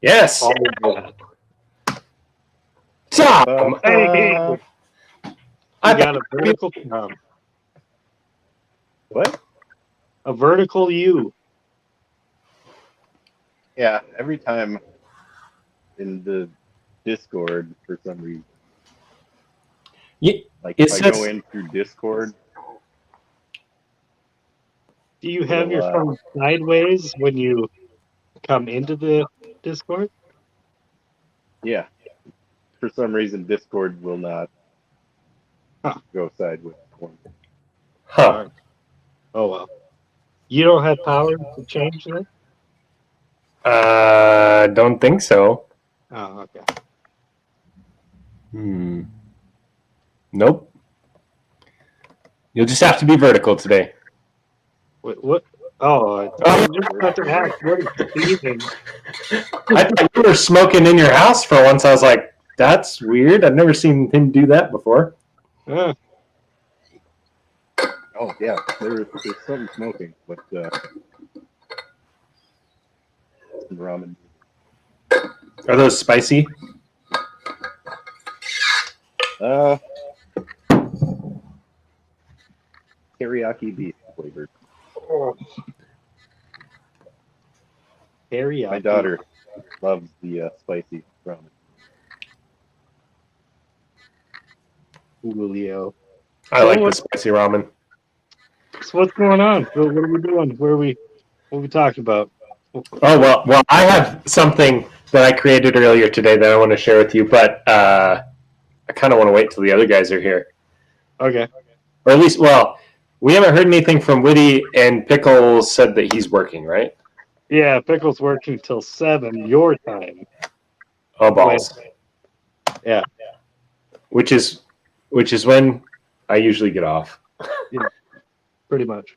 Yes. All of that. Tom. Hey, I got a vertical Tom. What? A vertical U. Yeah, every time in the Discord for some reason. Like if I go in through Discord. Do you have your phone sideways when you come into the Discord? Yeah. For some reason, Discord will not go sideways. Huh. Oh, well. You don't have power to change that? Don't think so. Oh, okay. Nope. You'll just have to be vertical today. Wait, what? Oh, I was just about to ask, what is seething? I thought you were smoking in your house for once. I was like, that's weird. I've never seen him do that before. Yeah. Oh, yeah. There's something smoking, but some ramen. Are those spicy? Teriyaki beef flavored. Oh. Teriyaki. My daughter loves the spicy ramen. Julio. I like the spicy ramen. So what's going on? What are we doing? What are we talking about? Oh, well, I have something that I created earlier today that I want to share with you, but I kind of want to wait till the other guys are here. Okay. Or at least, well, we haven't heard anything from Witty, and Pickles said that he's working, right? Yeah, Pickles working till 7 your time. Oh, balls. Yeah. Which is when I usually get off. Yeah, pretty much.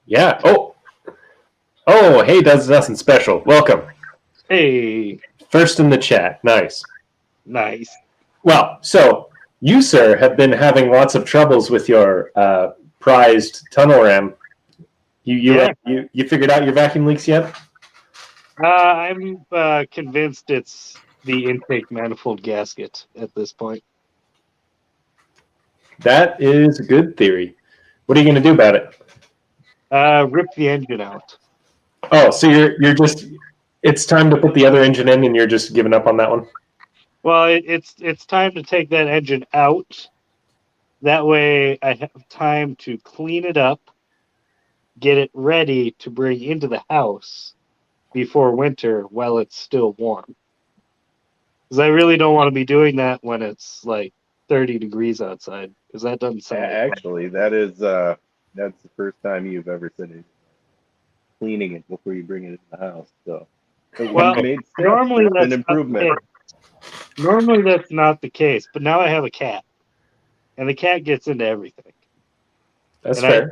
Yeah. Oh, hey, Does Nothing Special. Welcome. Hey. First in the chat. Nice. Well, so you, sir, have been having lots of troubles with your prized tunnel ram. You figured out your vacuum leaks yet? I'm convinced it's the intake manifold gasket at this point. That is a good theory. What are you going to do about it? Rip the engine out. Oh, so you're just, it's time to put the other engine in and you're just giving up on that one? Well, it's time to take that engine out. That way I have time to clean it up, get it ready to bring into the house before winter while it's still warm. Because I really don't want to be doing that when it's like 30 degrees outside, because that doesn't sound actually, that's the first time you've ever said it. Cleaning it before you bring it into the house. So, well, normally that's an improvement. Normally that's not the case, but now I have a cat, and the cat gets into everything. That's fair.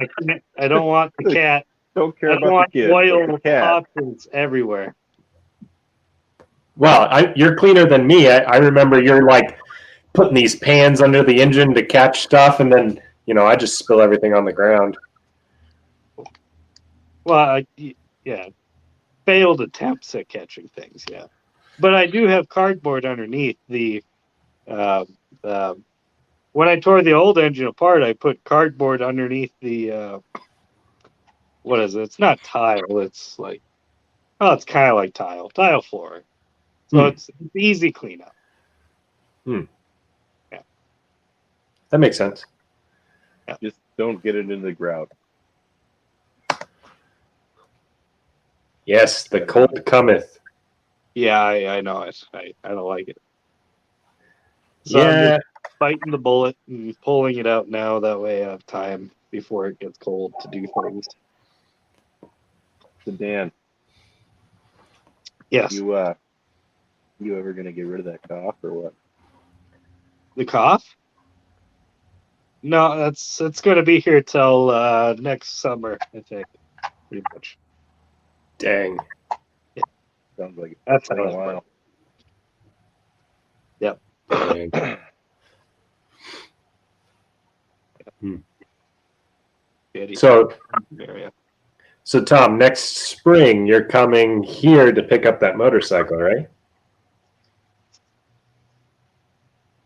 I don't want the cat. Don't care about the kid. Oil options everywhere. Well, you're cleaner than me. I remember you're like putting these pans under the engine to catch stuff, and then I just spill everything on the ground. Well, yeah, failed attempts at catching things, yeah. But I do have cardboard underneath the. When I tore the old engine apart, I put cardboard underneath the. What is it? It's not tile. It's like, it's kind of like tile floor. So it's easy cleanup. Yeah, that makes sense. Yeah. Just don't get it in the grout. Yes, the cold cometh. Yeah, I know it. I don't like it. So yeah. I'm just biting the bullet and pulling it out now. That way I have time before it gets cold to do things. So Dan. Yes. You ever gonna get rid of that cough or what? The cough? No, it's gonna be here till next summer, I think. Pretty much. Dang. Yeah. Sounds like that's been a while. Yep. So, Tom, next spring you're coming here to pick up that motorcycle, right?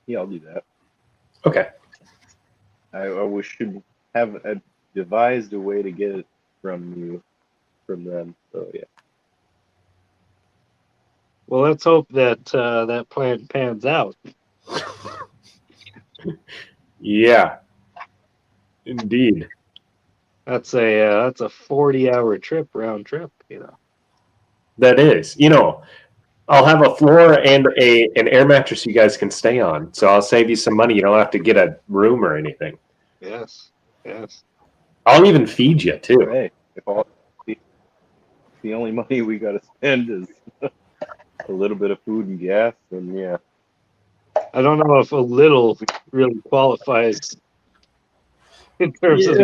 Yeah, I'll do that. Okay. I should have devised a way to get it from them. So yeah. Well, let's hope that that plan pans out. Yeah. Indeed. That's a 40-hour trip round trip. That is. I'll have a floor and an air mattress you guys can stay on. So I'll save you some money. You don't have to get a room or anything. Yes. I'll even feed you too. Hey, if the only money we got to spend is a little bit of food and gas, then yeah. I don't know if a little really qualifies in terms of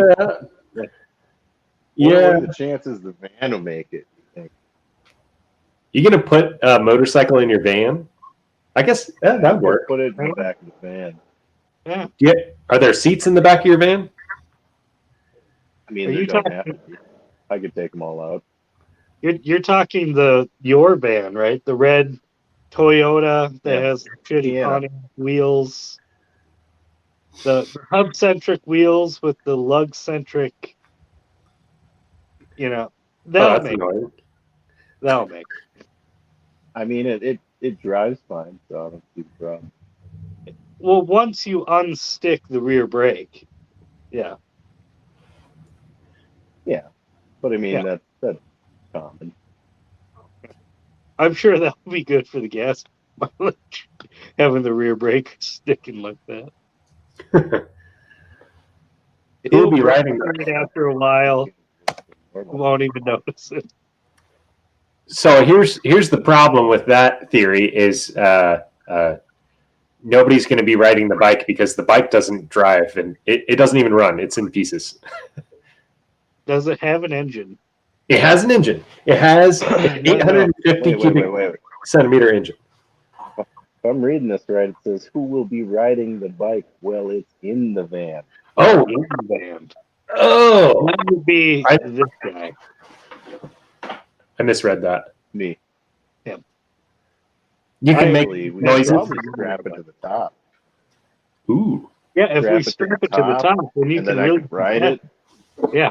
What Yeah. are the chances the van will make it? You think? You gonna put a motorcycle in your van? I guess that'd work. Put it in the back of the van. Yeah. Yeah. Are there seats in the back of your van? I mean, Are they you don't talking- have to be. I could take them all out. You're talking your van, right? The red Toyota that Yeah. has shitty Yeah. Pontiac wheels. The hub centric wheels with the lug centric. That'll That's make annoying. that'll make. I mean, it drives fine, so I don't see the problem. Well, once you unstick the rear brake, yeah. Yeah, but I mean Yeah. that's common. I'm sure that'll be good for the gas mileage, having the rear brake sticking like that. Who will be It'll riding break it after a while. Won't even notice it. So here's the problem with that theory is nobody's going to be riding the bike because the bike doesn't drive and it doesn't even run. It's in pieces. Does it have an engine? It has an engine. It has an 850 cubic Wait. centimeter engine. If I'm reading this right, it says who will be riding the bike while it's in the van. Oh, In the van. oh! That would be this guy. I misread that. Me. You can make Actually, we noises. could probably strap it to the top, Ooh. Yeah, if we Strap it to strap the it to the top, top, then you and can then I really could ride it. Yeah.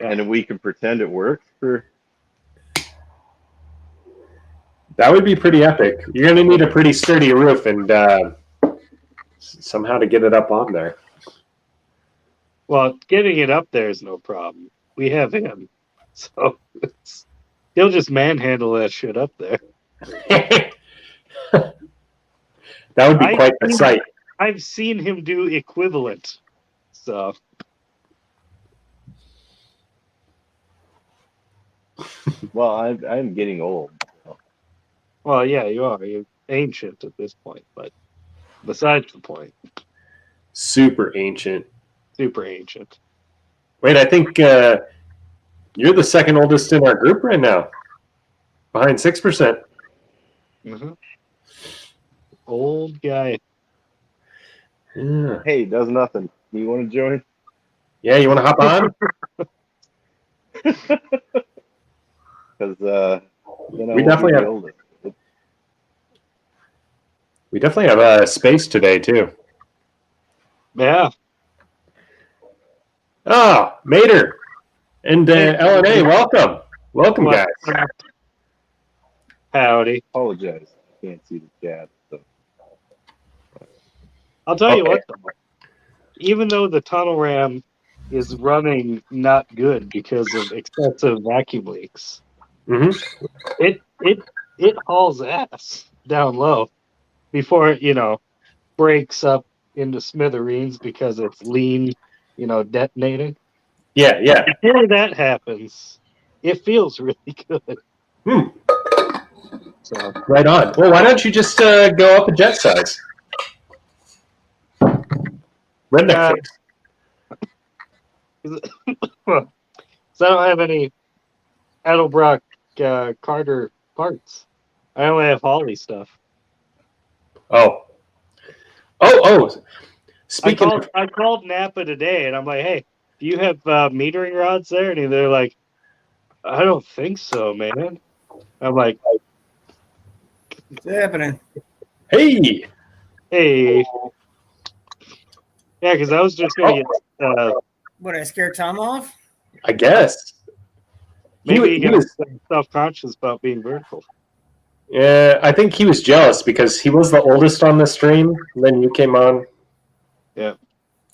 And then we can pretend it works for. That would be pretty epic. You're going to need a pretty sturdy roof and somehow to get it up on there. Well, getting it up there is no problem. We have him, so he'll just manhandle that shit up there. That would be quite a sight. I've seen him do equivalent. So Well, I'm getting old. So. well, yeah, you are. You're ancient at this point, but besides the point, Super ancient. super ancient. Wait, I think you're the second oldest in our group right now, behind 6%. Mm-hmm. Old guy. Yeah. Hey, does nothing. You want to join? Yeah, you want to hop on? Because We definitely have- We definitely have space today too. Yeah. Oh, Mater and LNA, welcome, Well, guys. Howdy. Apologize. Can't see the chat. So. I'll tell you Okay. what, though. Even though the tunnel ram is running not good because of excessive vacuum leaks, hmm it hauls ass down low before it, breaks up into smithereens because it's lean, detonating. Yeah, yeah. Before that happens, it feels really good. Hmm. So Right on. Well, why don't you just go up a jet size? Redneck face. So I don't have any Edelbrock Carter parts. I only have Holly stuff. Oh. Speaking of, I called Napa today, and I'm like, hey, do you have metering rods there? And they're like, I don't think so, man. I'm like, What's happening? Hey, hey. Yeah, because I was just going to get, What, I scared Tom off? I guess. maybe he you get was. self-conscious about being vertical. Yeah, I think he was jealous because he was the oldest on the stream. And then you came on. Yeah.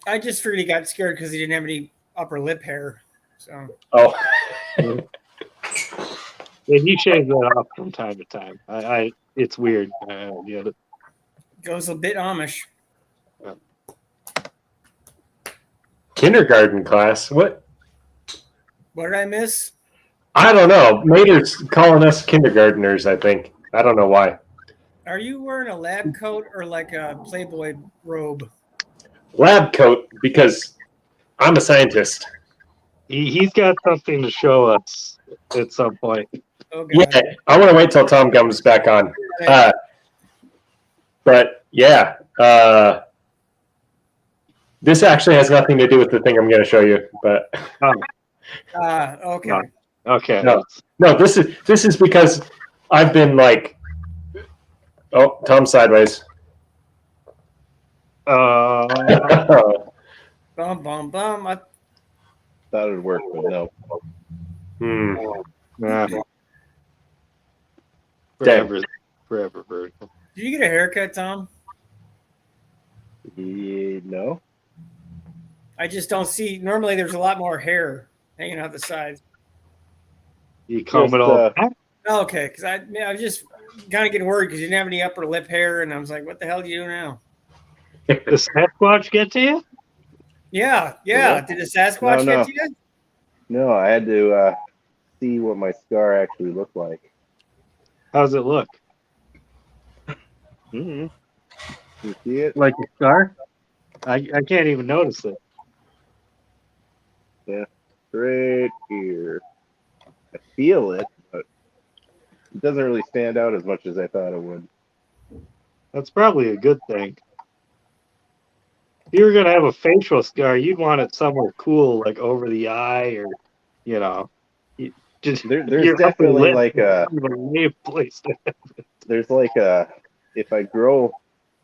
I just figured he got scared because he didn't have any upper lip hair. So Oh, Yeah, he shaves that off from time to time. It's weird. Yeah, goes a bit Amish. kindergarten class. What? What did I miss? I don't know. Mater's calling us kindergartners, I think. I don't know why. Are you wearing a lab coat or like a Playboy robe? Lab coat, because I'm a scientist. he's got something to show us at some point. Okay. Yeah, I want to wait till Tom comes back on. But yeah, this actually has nothing to do with the thing I'm going to show you. But Okay. Okay. no, this is because I've been like, oh, Tom's sideways. Bum bum bum. Thought it'd work, but no. Nah. Dead. Forever vertical. Did you get a haircut, Tom? No. I just don't see. Normally, there's a lot more hair hanging out the sides. You comb Just, it all back? Okay, because I was just kind of getting worried because you didn't have any upper lip hair, and I was like, "What the hell do you do now?" The Sasquatch get to you? Yeah. Yeah. Did the Sasquatch No. get to you? No, I had to see what my scar actually looked like. How's it look? Mm-hmm. You see it? Like a scar? I can't even notice it. Yeah, right here. I feel it, but it doesn't really stand out as much as I thought it would. That's probably a good thing. If you were gonna have a facial scar, you'd want it somewhere cool, like over the eye, or just There's your upper definitely lip like a is a lame place to have it. there's like a if I grow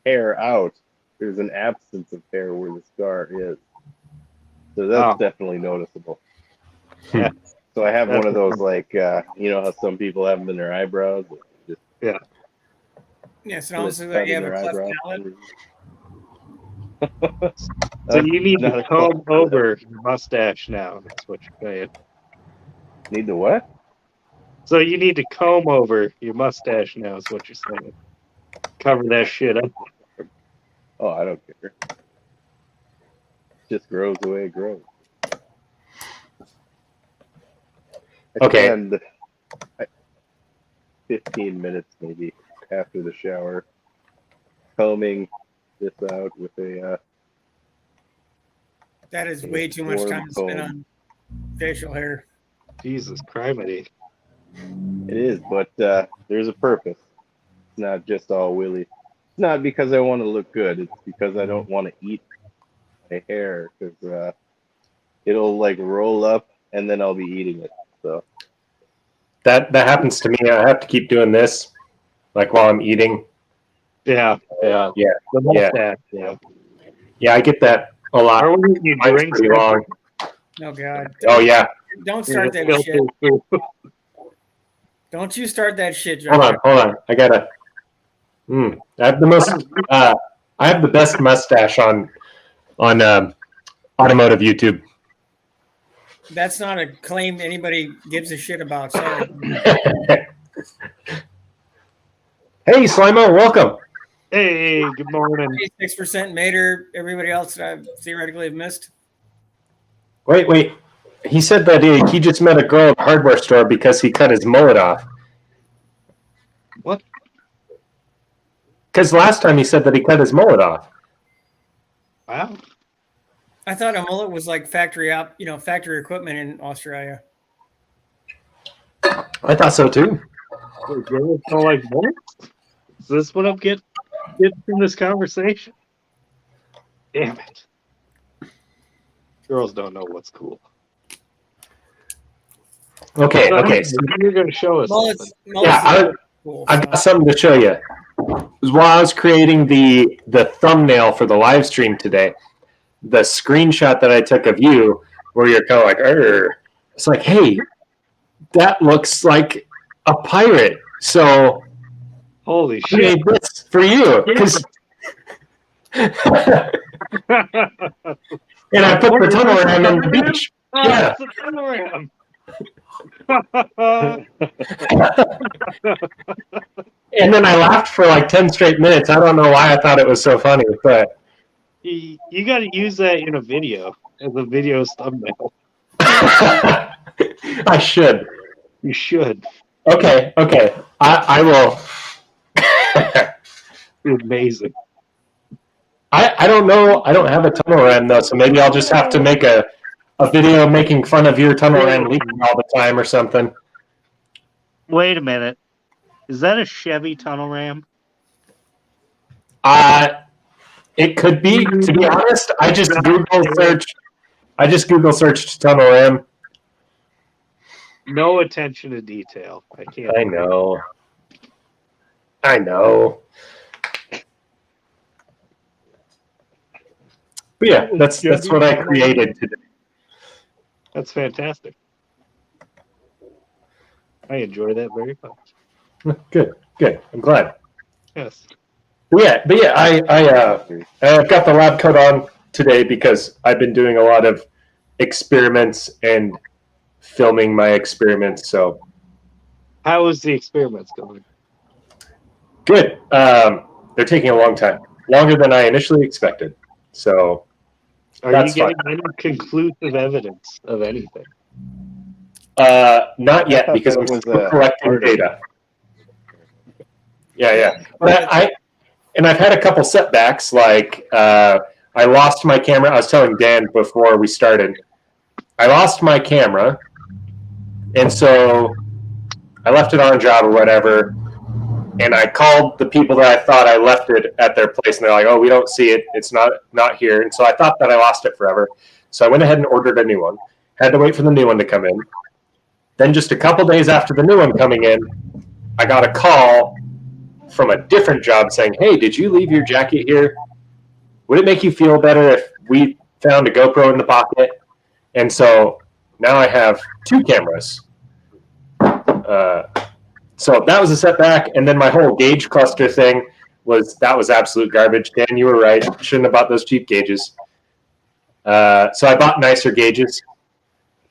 hair out, there's an absence of hair where the scar is. So that's definitely noticeable. Yeah. So I have That's one of those like you know how some people have them in their eyebrows. Just Yeah, so almost cut like you in have a their cleft eyebrow. palate. So you need Not to a comb cleft. over your mustache now. That's what you're saying. Need the what? So you need to comb over your mustache now. Is what you're saying. Cover that shit up. Oh, I don't care. It just grows the way it grows. I Okay. spend 15 minutes maybe after the shower combing this out with a That is way too much warm time to spend comb. on facial hair. Jesus Christ. It is, but there's a purpose. It's not just all willy. It's not because I want to look good. It's because I don't want to eat my hair because it'll like roll up and then I'll be eating it. So that happens to me. I have to keep doing this, like while I'm eating. Yeah. Yeah. The mustache. Yeah. Yeah, I get that a lot. Or when you Mine's drink pretty long. Oh God! Oh yeah. Don't start that shit. Don't you start that shit, John. Hold on. I gotta. I have the most. I have the best mustache on automotive YouTube. That's not a claim anybody gives a shit about. Sorry. Hey, Slimo, welcome. Hey, good morning. 6% Mater. Everybody else that I theoretically have missed. Wait. He said that he just met a girl at the hardware store because he cut his mullet off. What? Because last time he said that he cut his mullet off. Wow. I thought a mullet was like factory equipment in Australia. I thought so too. Wait, girls don't like mullets? Is this what I'm getting from this conversation? Damn it. Girls don't know what's cool. Okay, So okay. you're going to show us something. Yeah, I got something to show you. It was while I was creating the thumbnail for the live stream today, the screenshot that I took of you, where you're kind of like, "Arr." It's like, hey, that looks like a pirate. So Holy I made shit. this for you. 'Cause- and I put the tunnel ram on the beach. Oh, Yeah. it's a tunnel ram. And then I laughed for like 10 straight minutes. I don't know why I thought it was so funny, but You got to use that in a video as a video's thumbnail. I should. You should. Okay. I will. It's amazing. I don't know. I don't have a tunnel ram though, so maybe I'll just have to make a video making fun of your tunnel ram leaking all the time or something. Wait a minute. Is that a Chevy tunnel ram? It could be. To be honest, I just Google searched tunnel ram. No attention to detail. I can't. I know. But yeah, that's what I created today. That's fantastic. I enjoy that very much. Good. I'm glad. Yes. But yeah, I've got the lab coat on today because I've been doing a lot of experiments and filming my experiments. So How is the experiments going? good. They're taking a long time, longer than I initially expected. So Are that's you getting any conclusive evidence of anything? not yet because I'm still collecting data. Yeah. But I've had a couple setbacks. Like I lost my camera. I was telling Dan before we started, I lost my camera, and so I left it on a job or whatever. And I called the people that I thought I left it at their place, and they're like, "Oh, we don't see it. It's not here." And so I thought that I lost it forever. So I went ahead and ordered a new one. Had to wait for the new one to come in. Then just a couple days after the new one coming in, I got a call from a different job saying, "Hey, did you leave your jacket here? Would it make you feel better if we found a GoPro in the pocket?" And so now I have two cameras. So that was a setback, and then my whole gauge cluster thing was absolute garbage. Dan, you were right. Shouldn't have bought those cheap gauges. So I bought nicer gauges.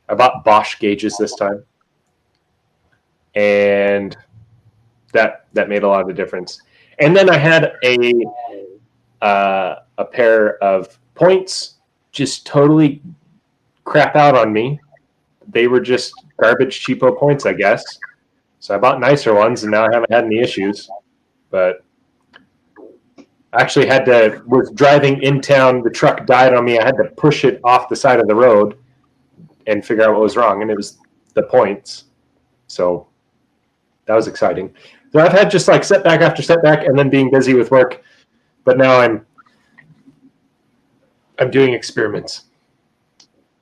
I bought Bosch gauges this time, and that made a lot of difference. And then I had a pair of points just totally crap out on me. They were just garbage cheapo points, I guess. So I bought nicer ones, and now I haven't had any issues. But I actually was driving in town. The truck died on me. I had to push it off the side of the road and figure out what was wrong, and it was the points. So that was exciting. So I've had just like setback after setback, and then being busy with work. But now I'm doing experiments.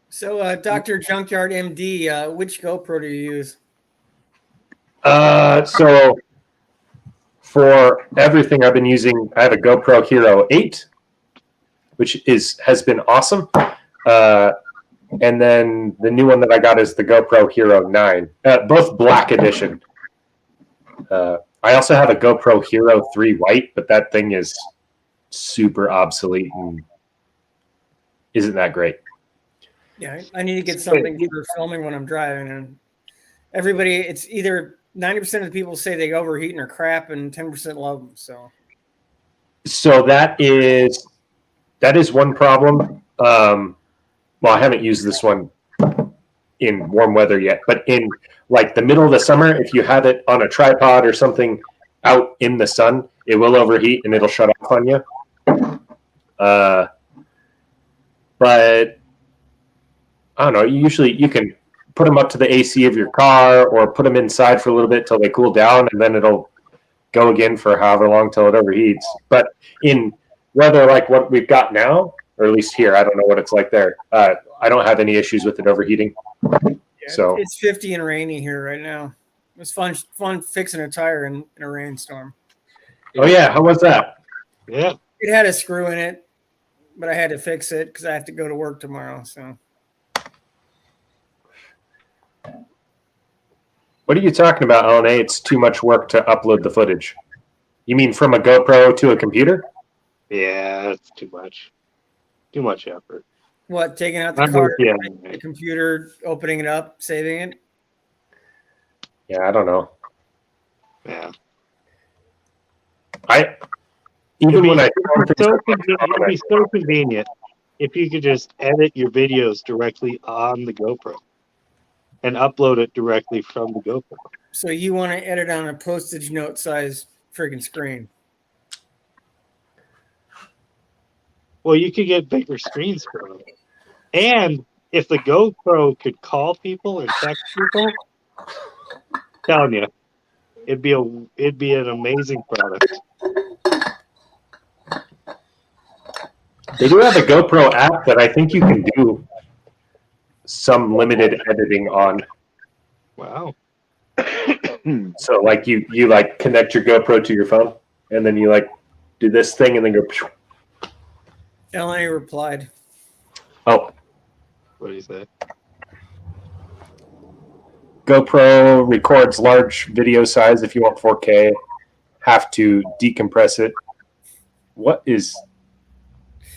So, Dr. Junkyard MD, which GoPro do you use? So for everything I've been using, I have a GoPro Hero 8, which has been awesome. And then the new one that I got is the GoPro Hero 9, both black edition. I also have a GoPro Hero 3 white, but that thing is super obsolete and isn't that great. Yeah, I need to get something for filming when I'm driving. And everybody, it's either 90% of the people say they overheat and are crap, and 10% love them. So that is one problem. Well, I haven't used this one in warm weather yet, but in like the middle of the summer, if you have it on a tripod or something out in the sun, it will overheat and it'll shut off on you. But I don't know. Usually you can put them up to the AC of your car or put them inside for a little bit till they cool down, and then it'll go again for however long till it overheats. But in weather like what we've got now, or at least here. I don't know what it's like there. I don't have any issues with it overheating. Yeah, So it's 50 and rainy here right now. It was fun fixing a tire in a rainstorm. oh yeah, how was that? Yeah. It had a screw in it, but I had to fix it because I have to go to work tomorrow. So What are you talking about, LNA? It's too much work to upload the footage. You mean from a GoPro to a computer? Yeah, it's too much. Too much effort. what? Taking out the I'm car, with you. the computer, opening it up, saving it. Yeah, I don't know. Yeah. Even when I It'd be so convenient if you could just edit your videos directly on the GoPro and upload it directly from the GoPro. So you want to edit on a postage note size friggin' screen? Well, you could get bigger screens for it. And if the GoPro could call people and text people, I'm telling you, it'd be an amazing product. They do have a GoPro app that I think you can do some limited editing on. Wow. So like you like connect your GoPro to your phone and then you like do this thing and then go. LA replied. Oh, What do you say? GoPro records large video size if you want 4K. Have to decompress it. What is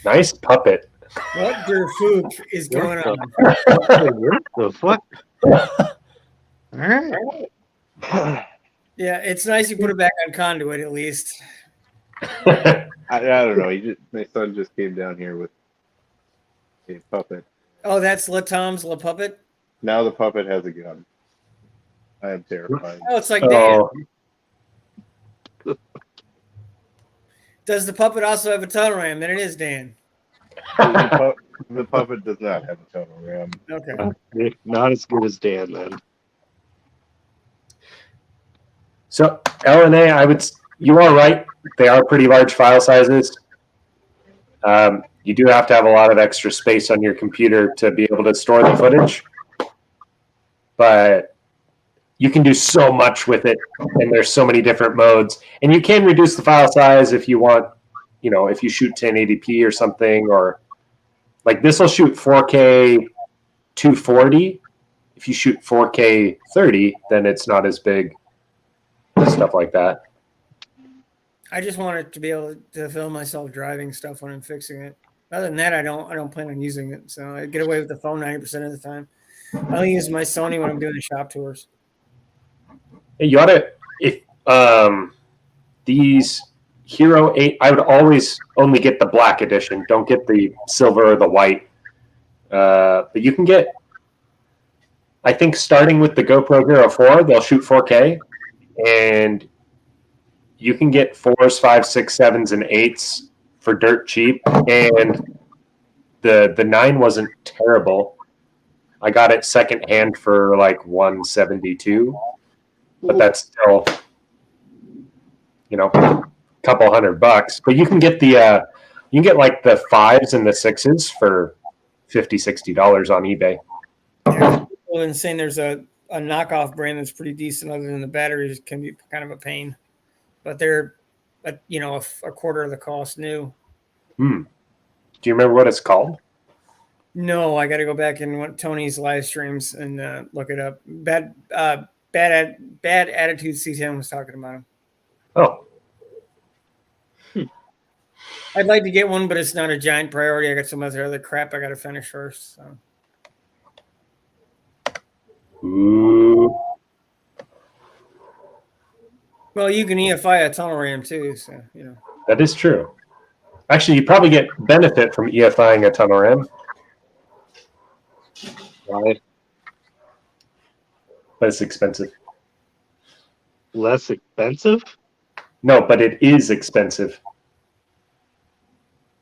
nice puppet? What der fook is going on? What? All right. I Yeah, it's nice you put it back on conduit at least. don't know. My son just came down here with a puppet. Oh, that's La Tom's La Puppet? Now the puppet has a gun. I am terrified. Oh, it's like Dan. Oh, Does the puppet also have a tunnel ram? Then it is Dan. The puppet does not have a tunnel ram. Okay. Not as good as Dan, then. so LNA, you are right. They are pretty large file sizes. You do have to have a lot of extra space on your computer to be able to store the footage, but you can do so much with it, and there's so many different modes. And you can reduce the file size if you want. You know, if you shoot 1080p or something, or like this will shoot 4K 240. If you shoot 4K 30, then it's not as big. Stuff like that. I just wanted to be able to film myself driving stuff when I'm fixing it. Other than that, I don't plan on using it. So I get away with the phone 90% of the time. I only use my Sony when I'm doing the shop tours. You ought to, if these Hero 8, I would always only get the black edition. Don't get the silver or the white. But you can get, I think starting with the GoPro Hero 4, they'll shoot 4K. And you can get 4s, 5s, 6s, 7s, and 8s for dirt cheap. And the 9 wasn't terrible. I got it secondhand for like $172. But that's still, a couple $100. But you can get you can get like the 5s and the 6s for $50, $60 on eBay. Yeah, people have been saying there's a knockoff brand that's pretty decent, other than the batteries can be kind of a pain. But they're, a quarter of the cost new. Do you remember what it's called? No, I got to go back and Tony's live streams and look it up. Bad Attitude C10 was talking about him. Oh, I'd like to get one, but it's not a giant priority. I got some other crap I got to finish first. So. ooh. Well, you can EFI a tunnel ram too, so That is true. Actually, you probably get benefit from EFIing a tunnel ram, Right. but it's expensive. Less expensive? No, but it is expensive.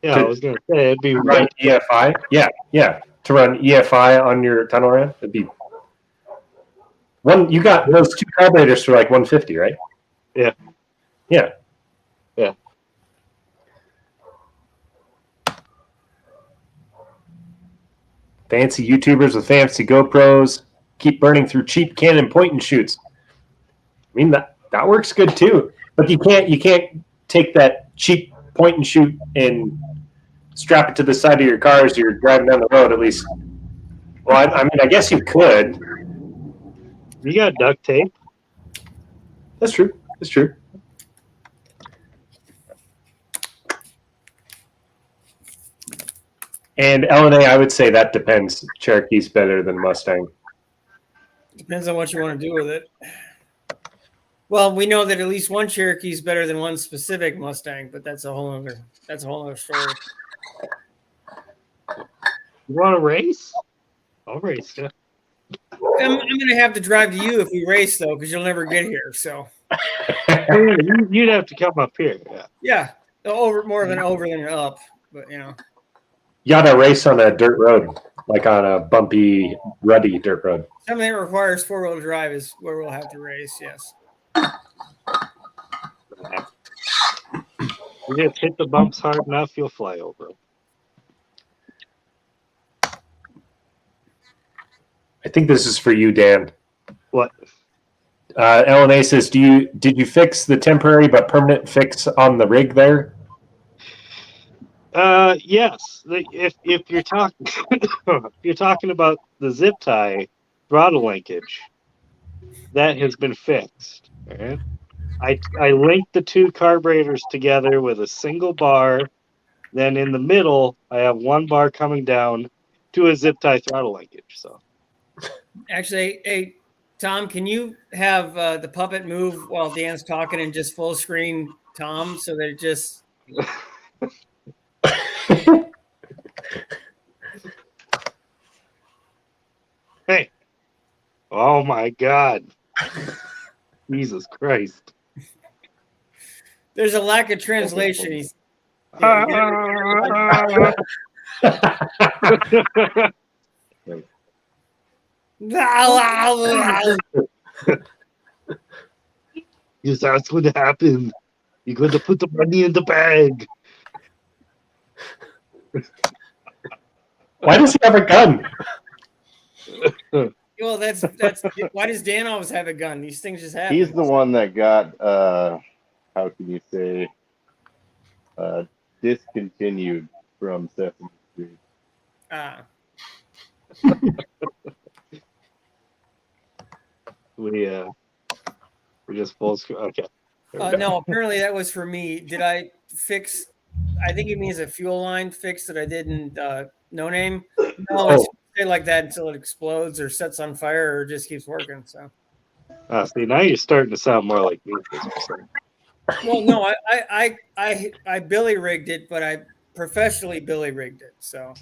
Yeah, I was going to say, it'd be To run EFI? Yeah. To run EFI on your tunnel ram, it'd be one. You got those two carburetors for like $150, right? Yeah. Yeah. Yeah. Fancy YouTubers with fancy GoPros keep burning through cheap Canon point and shoots. I mean that works good too, but you can't take that cheap point and shoot and strap it to the side of your car as you're driving down the road. At least, well, I mean, I guess you could. You got duct tape. That's true. That's true. And LNA, I would say that depends. Cherokee's better than Mustang. Depends on what you want to do with it. Well, we know that at least one Cherokee is better than one specific Mustang, but that's a whole other story. You want to race? I'll race you. I'm going to have to drive to you if we race, though, because you'll never get here. So You'd have to come up here. Yeah, more than over than up, but you know. You gotta race on a dirt road, like on a bumpy, ruddy dirt road. Something that requires 4-wheel drive is where we'll have to race. Yes. You just hit the bumps hard enough, you'll fly over them. I think this is for you, Dan. What? LNA says, did you fix the temporary but permanent fix on the rig there? Yes. If you're talking if you're talking about the zip tie throttle linkage, that has been fixed. All right? I linked the two carburetors together with a single bar. Then in the middle, I have one bar coming down to a zip tie throttle linkage. So, actually, hey Tom, can you have the puppet move while Dan's talking and just full screen Tom so that it just. Hey. Oh my God. Jesus Christ. There's a lack of translation. He's Yes, that's what happened. You got to put the money in the bag. Why does he have a gun? Well, that's why does Dan always have a gun? These things just happen. He's the one that got how can you say discontinued from Sesame Street. We just full screen. Okay. No, apparently that was for me. Did I fix? I think it means a fuel line fix that I didn't. No name. No, it's stay like that until it explodes or sets on fire or just keeps working. So. See, now you're starting to sound more like me. Well, no, I billy rigged it, but I professionally billy rigged it. So.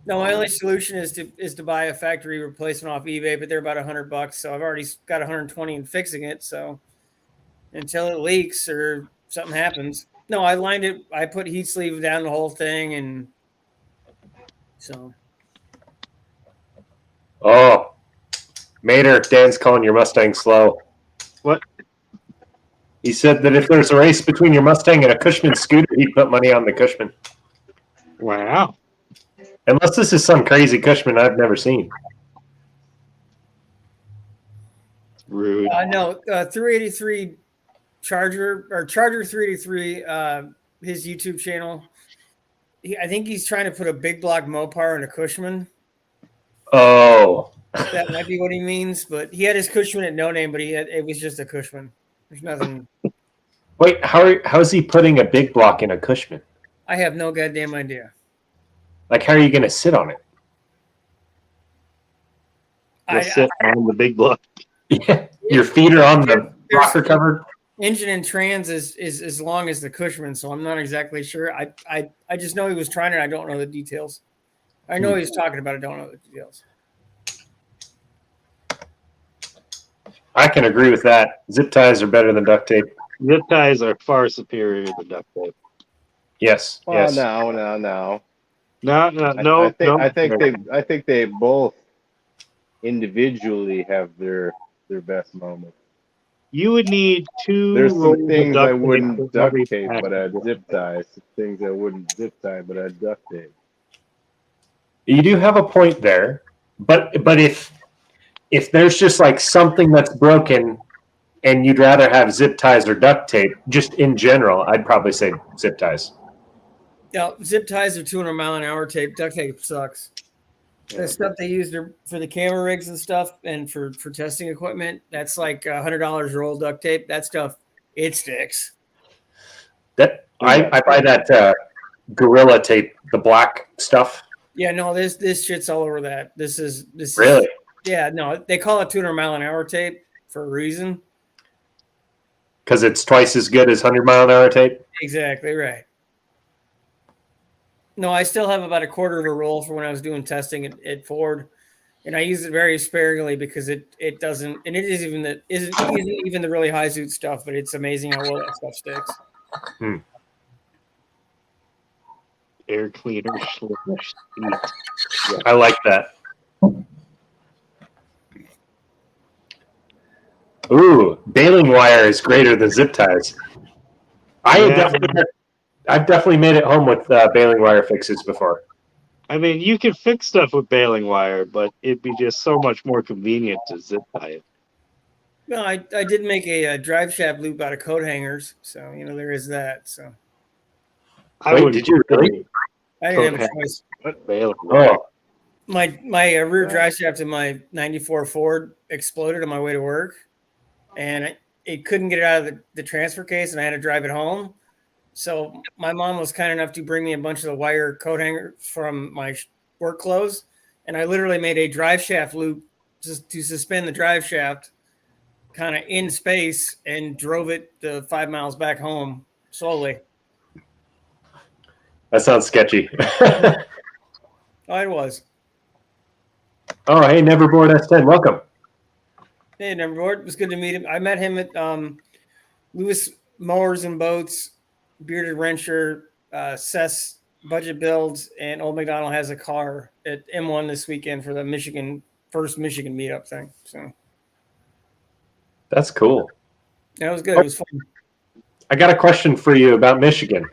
No, my only solution is to buy a factory replacement off eBay, but they're about $100. So I've already got 120 in fixing it. So until it leaks or something happens, no, I lined it. I put heat sleeve down the whole thing, and so. Oh, Mater, Dan's calling your Mustang slow. What? He said that if there's a race between your Mustang and a Cushman scooter, he'd put money on the Cushman. Wow. Unless this is some crazy Cushman I've never seen. Rude. No, 383 Charger 383, his YouTube channel. I think he's trying to put a big block Mopar in a Cushman. Oh. That might be what he means, but he had his Cushman at no name, but it was just a Cushman. There's nothing. Wait, how is he putting a big block in a Cushman? I have no goddamn idea. Like, how are you going to sit on it? Just sit on the big block. Yeah, your feet are on the rocker cover. Engine and trans is as long as the Cushman, so I'm not exactly sure. I just know he was trying it. I don't know the details. I know he was talking about it. I don't know the details. I can agree with that. Zip ties are better than duct tape. Zip ties are far superior to duct tape. Yes. Well, yes. no. No. I think they both individually have their best moments. You would need two. There's some things I duct wouldn't tape duct every tape, but package. I'd zip tie. Some things I wouldn't zip tie, but I'd duct tape. You do have a point there, but if there's just like something that's broken and you'd rather have zip ties or duct tape, just in general, I'd probably say zip ties. Yeah, zip ties are 200-mile-an-hour tape. Duct tape sucks. The stuff they use for the camera rigs and stuff, and for testing equipment, that's like $100 roll duct tape. That stuff, it sticks. That I buy that Gorilla tape, the black stuff. Yeah, no, this shit's all over that. This is Really? Yeah, no, they call it 200-mile-an-hour tape for a reason. Because it's twice as good as 100-mile-an-hour tape. Exactly right. No, I still have about a quarter of a roll for when I was doing testing at Ford, and I use it very sparingly because it doesn't, and it isn't even the really high zoot stuff, but it's amazing how well that stuff sticks. Air cleaner. I like that. Ooh, baling wire is greater than zip ties. I've definitely made it home with baling wire fixes before. I mean, you can fix stuff with baling wire, but it'd be just so much more convenient to zip tie it. Well, I did make a drive shaft loop out of coat hangers, so there is that. So Wait, did you really? I didn't have a choice. What baling wire? Oh, My rear drive shaft in my '94 Ford exploded on my way to work, and it couldn't get it out of the transfer case, and I had to drive it home. So my mom was kind enough to bring me a bunch of the wire coat hanger from my work clothes, and I literally made a drive shaft loop just to suspend the drive shaft kind of in space and drove it the 5 miles back home slowly. that sounds sketchy. Oh, it was. Oh, hey, Neverboard S10, welcome. Hey, Neverboard. It was good to meet him. I met him at Lewis Mowers and Boats, Bearded Wrencher, Seth's Budget Builds, and Old McDonald Has a Car at M1 this weekend for the first Michigan meetup thing. So That's cool. that was good. It was fun. I got a question for you about Michigan.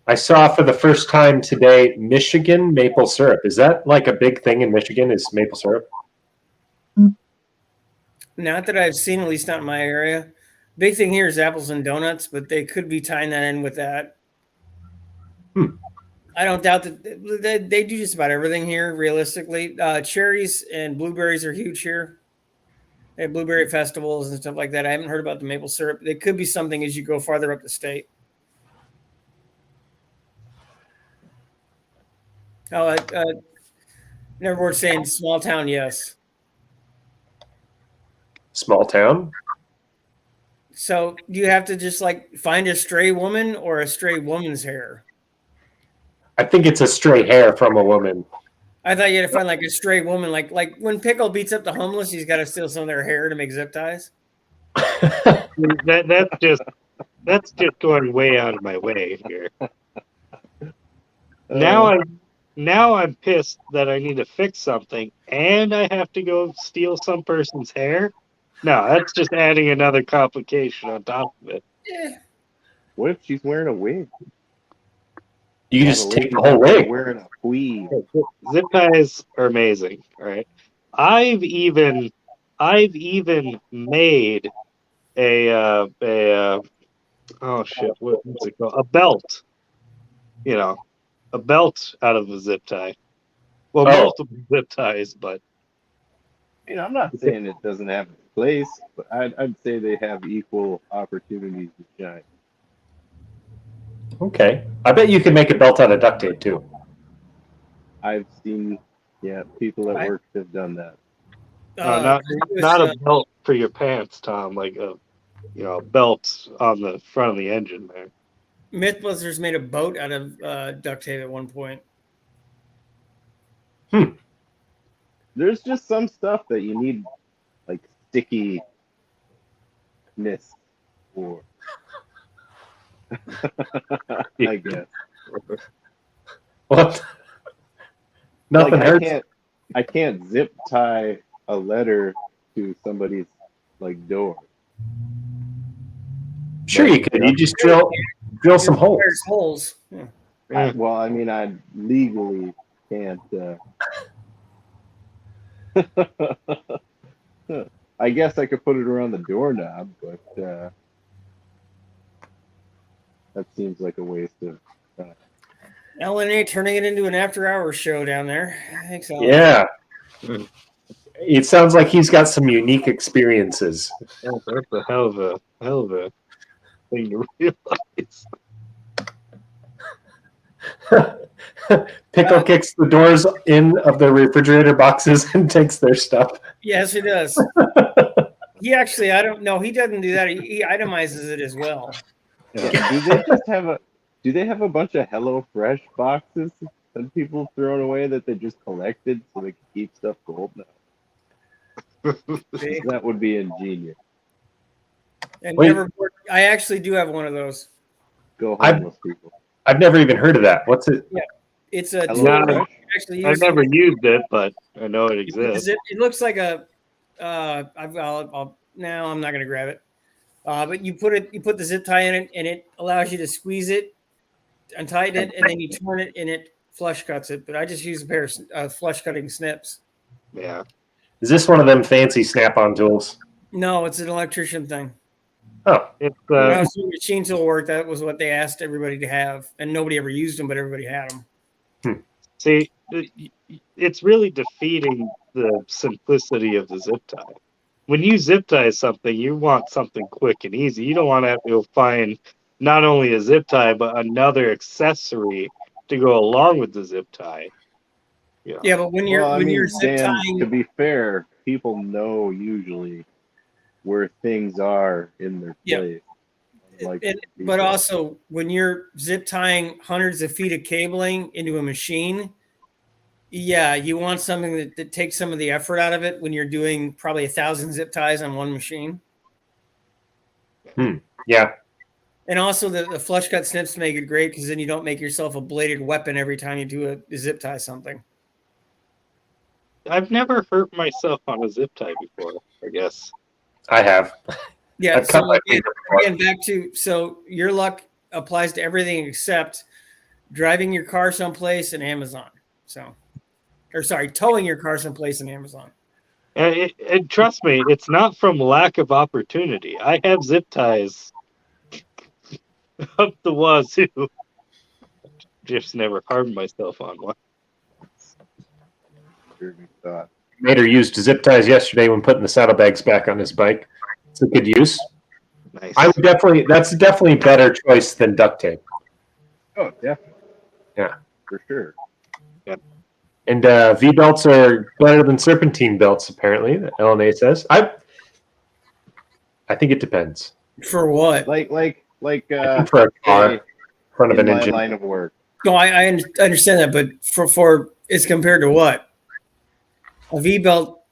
I saw for the first time today Michigan maple syrup. Is that like a big thing in Michigan? Is maple syrup? Not that I've seen, at least not in my area. Big thing here is apples and donuts, but they could be tying that in with that. I don't doubt that they do just about everything here, realistically. Cherries and blueberries are huge here. They have blueberry festivals and stuff like that. I haven't heard about the maple syrup. They could be something as you go farther up the state. Oh, Neverboard saying small town, yes. Small town? So do you have to just like find a stray woman or a stray woman's hair? I think it's a stray hair from a woman. I thought you had to find like a stray woman, like when Pickle beats up the homeless, he's got to steal some of their hair to make zip ties. That's just going way out of my way here. Now I'm pissed that I need to fix something and I have to go steal some person's hair. No, that's just adding another complication on top of it. Yeah. What if she's wearing a wig? You can just take the whole wig. Wearing a weave. Zip ties are amazing, right? I've even made a oh shit, what's it called? A belt. A belt out of a zip tie. Well, multiple zip ties, but I'm not saying it doesn't have its place, but I'd say they have equal opportunities to shine. Okay. I bet you can make a belt out of duct tape too. I've seen, people at work have done that. Not a belt for your pants, Tom. Like a belt on the front of the engine there. Mythbusters made a boat out of duct tape at one point. There's just some stuff that you need, like stickiness for. I guess. What? Nothing hurts. I can't zip tie a letter to somebody's door. Sure, you could. You just drill some holes. There's holes. Yeah. I legally can't. I guess I could put it around the doorknob, but that seems like a waste of time. LNA turning it into an after-hours show down there. Thanks, Alan. Yeah. It sounds like he's got some unique experiences. That's a hell of a thing to realize. Pickle kicks the doors in of the refrigerator boxes and takes their stuff. Yes, he does. He actually, I don't know. He doesn't do that. He itemizes it as well. Yeah. Do they have a bunch of HelloFresh boxes that people thrown away that they just collected so they can keep stuff cold now? That would be ingenious. And Wait. I actually do have one of those. Go homeless people. I've never even heard of that. What's it? It's a HelloFresh? actually I've never used it, but I know it exists. It looks like a. Now I'm not going to grab it. But you put the zip tie in it, and it allows you to squeeze it, untighten it, and then you turn it, and it flush cuts it. But I just use a pair of flush cutting snips. Yeah. Is this one of them fancy snap-on tools? No, it's an electrician thing. Oh, It's Machine tool work. That was what they asked everybody to have, and nobody ever used them, but everybody had them. see, it's really defeating the simplicity of the zip tie. When you zip tie something, you want something quick and easy. You don't want to have to go find not only a zip tie but another accessory to go along with the zip tie. Yeah, but when you're zip Dan, tying, to be fair, people know usually where things are in their place. But also when you're zip tying hundreds of feet of cabling into a machine, yeah, you want something that takes some of the effort out of it when you're doing probably 1,000 zip ties on one machine. yeah. And also the flush cut snips make it great because then you don't make yourself a bladed weapon every time you do a zip tie something. I've never hurt myself on a zip tie before, I guess. I have. Yeah, I've cut so my finger before. again, back to, so your luck applies to everything except driving your car someplace and Amazon. Towing your car someplace in Amazon. And trust me, it's not from lack of opportunity. I have zip ties up the wazoo. Just never harmed myself on one. Mater used zip ties yesterday when putting the saddlebags back on his bike. It's a good use. Nice. That's definitely a better choice than duct tape. Oh, definitely. Yeah. For sure. And V belts are better than serpentine belts, apparently. LNA says. I think it depends. For what? Like I think for a car, front of in an my engine. line of work. No, I understand that, but for it's compared to what? A V belt,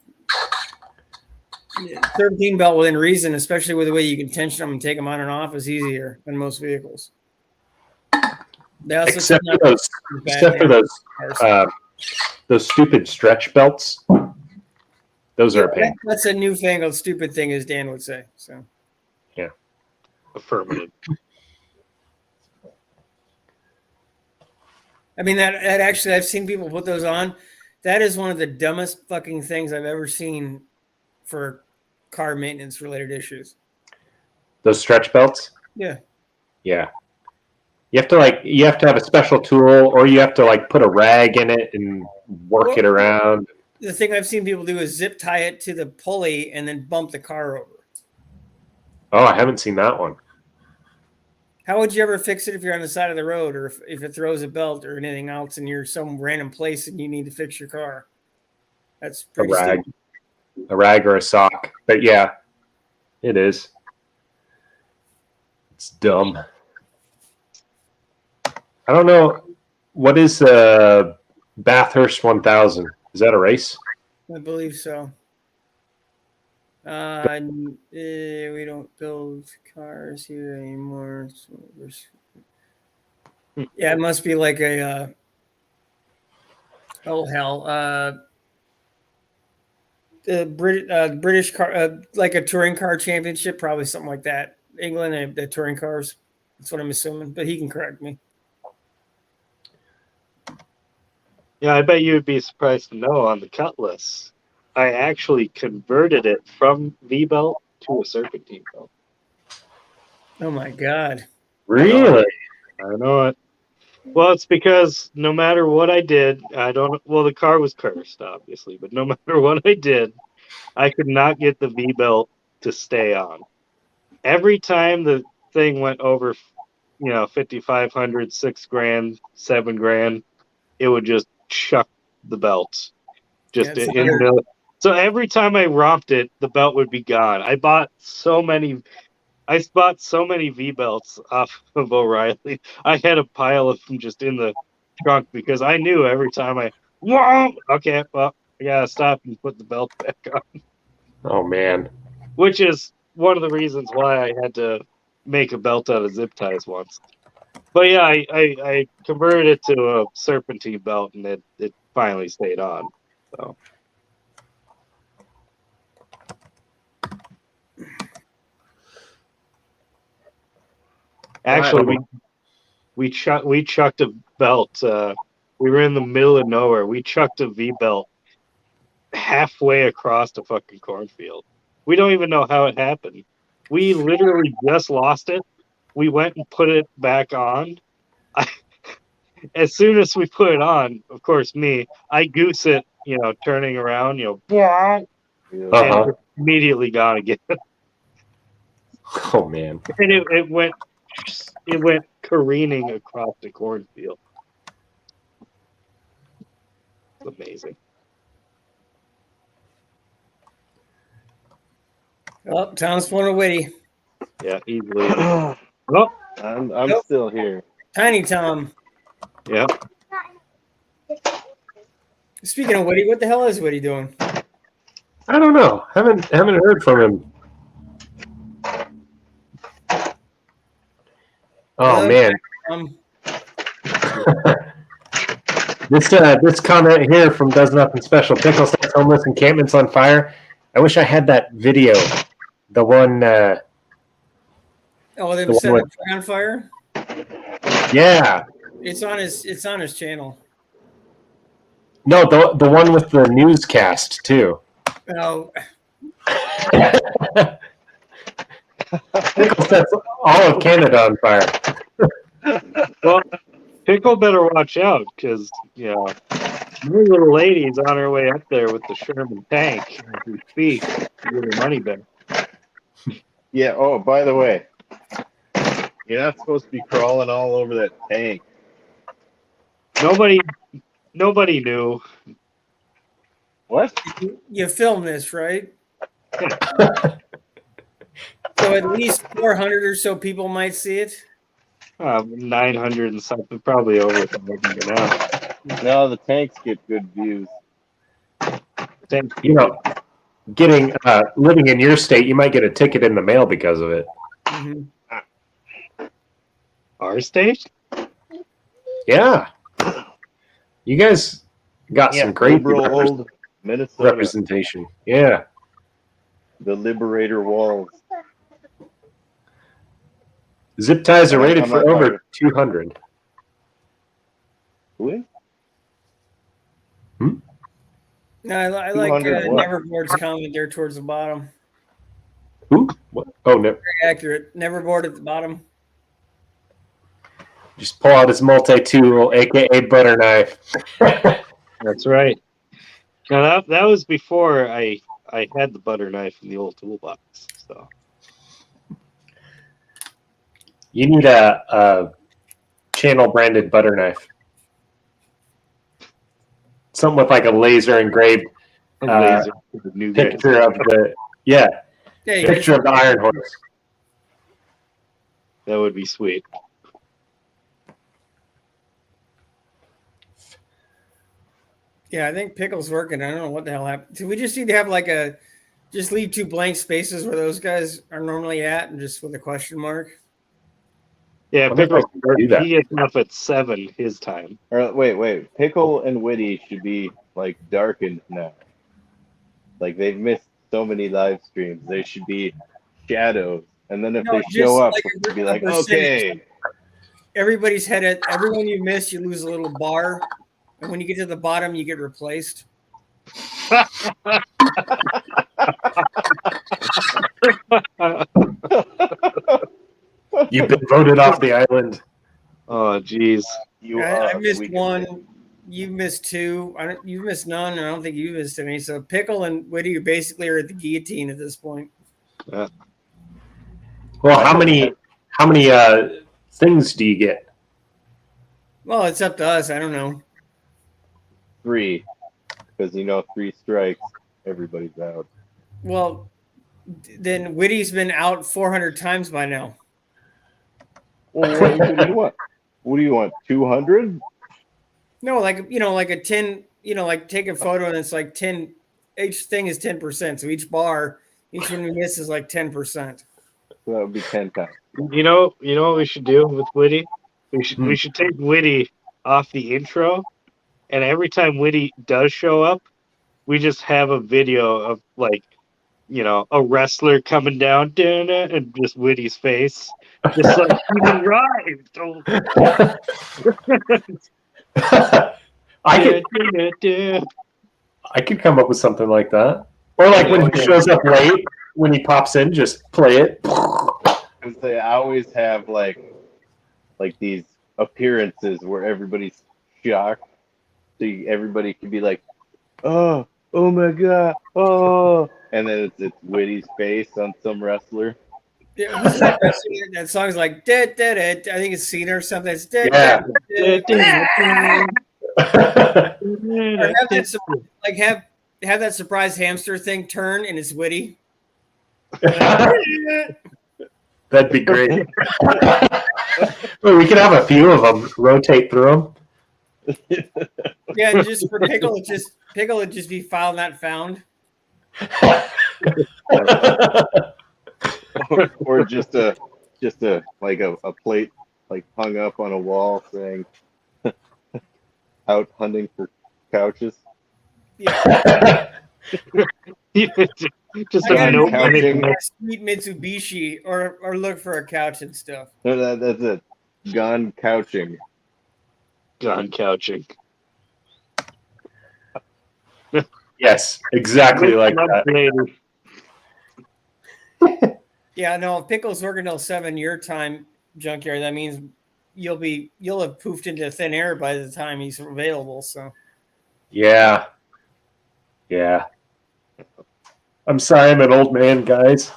13 belt within reason, especially with the way you can tension them and take them on and off, is easier than most vehicles. They also Except for those stupid stretch belts. Those are a pain. That's a newfangled stupid thing, as Dan would say. So yeah, affirmative. I mean that actually, I've seen people put those on. That is one of the dumbest fucking things I've ever seen for car maintenance related issues. Those stretch belts. Yeah. Yeah. You have to have a special tool, or you have to put a rag in it and work it around. The thing I've seen people do is zip tie it to the pulley and then bump the car over. Oh, I haven't seen that one. How would you ever fix it if you're on the side of the road, or if it throws a belt or anything else and you're some random place and you need to fix your car? That's pretty stupid. A rag or a sock. But yeah, it is. It's dumb. I don't know. What is Bathurst 1000? Is that a race? I believe so. We don't build cars here anymore. Yeah, it must be like a the British car, like a touring car championship, probably something like that. England and the touring cars. That's what I'm assuming, but he can correct me. Yeah, I bet you would be surprised to know on the Cutlass, I actually converted it from V-belt to a serpentine belt. Oh my god. Really? I know it. Well, it's because no matter what I did, well, the car was cursed, obviously, but no matter what I did, I could not get the V-belt to stay on. Every time the thing went over, 5,500, $6,000, $7,000, it would just chuck the belts. Just Yeah, it's in the middle. So every time I romped it, the belt would be gone. I bought so many V belts off of O'Reilly. I had a pile of them just in the trunk because I knew every time okay, well, I gotta stop and put the belt back on. Oh man. Which is one of the reasons why I had to make a belt out of zip ties once. But yeah, I converted it to a serpentine belt and it finally stayed on. So actually we chucked a belt. We were in the middle of nowhere. We chucked a V belt halfway across the fucking cornfield. We don't even know how it happened. We literally just lost it. We went and put it back on. As soon as we put it on, of course, I goose it, turning around, and it's immediately gone again. Oh man. And it went careening across the cornfield. It's amazing. Oh, Tom's phone of witty. Yeah, easily. I'm still here. Tiny Tom. Yeah. Speaking of Witty, what the hell is Witty doing? I don't know. Haven't heard from him. Oh man. This comment here from Does Nothing Special. Pickle sets homeless encampments on fire. I wish I had that video. The one. They set the on fire. Yeah. It's on his channel. No, the one with the newscast too. Oh. Pickle sets all of Canada on fire. Well, Pickle better watch out because my little lady's on her way up there with the Sherman tank as we speak to get her money back. Yeah. Oh, by the way, you're not supposed to be crawling all over that tank. Nobody knew. What? You filmed this, right? So at least 400 or so people might see it. 900 and something, probably over 1,000 now. No, the tanks get good views. Getting living in your state, you might get a ticket in the mail because of it. Mm-hmm. Our state? Yeah. You guys got some great old Minnesota representation. Yeah. The Liberator Walls. Zip ties are rated for over 200. Really? No, I like Neverboard's comment there towards the bottom. Who? What? Oh, no. Very accurate. Neverboard at the bottom. Just pull out his multi-tool, aka butter knife. That's right. Now that was before I had the butter knife in the old toolbox. So you need a channel branded butter knife. Something with like a laser engraved picture of the picture of the Iron Horse. That would be sweet. Yeah, I think Pickle's working. I don't know what the hell happened. Do we just need to have just leave 2 blank spaces where those guys are normally at and just with a question mark? Yeah, Pickle, he gets up at 7 his time. Wait. Pickle and Witty should be darkened now. They've missed so many live streams. They should be shadows. And then if they show up, it'll be okay. Everybody's everyone you miss, you lose a little bar and when you get to the bottom, you get replaced. You've been voted off the island. Oh, geez. I missed one. You missed two. You missed none, and I don't think you missed any. So Pickle and Whitty basically are at the guillotine at this point. Well, how many things do you get? Well, it's up to us. I don't know. 3, because 3 strikes, everybody's out. Well, then Whitty's been out 400 times by now. Well, what do you want? What do you want? 200? No, like like a 10. Like take a photo and it's like 10. Each thing is 10%. So each bar, each one we miss is like 10%. So that would be 10 times. You know what we should do with Whitty? We should take Whitty off the intro, and every time Whitty does show up, we just have a video of like, a wrestler coming down and just Whitty's face, just like he's arrived. I could come up with something like that, or like when he shows up late, when he pops in, just play it. Because they always have like these appearances where everybody's shocked, so everybody can be like, oh my god, oh, and then it's Whitty's face on some wrestler. Yeah, that song's like dead. I think it's Cena or something. It's dead. Yeah. Have that surprise hamster thing turn and it's Whitty. That'd be great. Well, we could have a few of them rotate through them. Yeah, and just for Pickle, would just be file not found. or just a like a plate like hung up on a wall saying out hunting for couches. Yeah. Just I a gotta couching. Sweet Mitsubishi or look for a couch and stuff. No, that's it. Gone couching. Gone couching. Yes, exactly like that. Yeah, no, if Pickle's working till 7 your time, Junkyard, that means you'll have poofed into thin air by the time he's available. So Yeah. I'm sorry, I'm an old man, guys.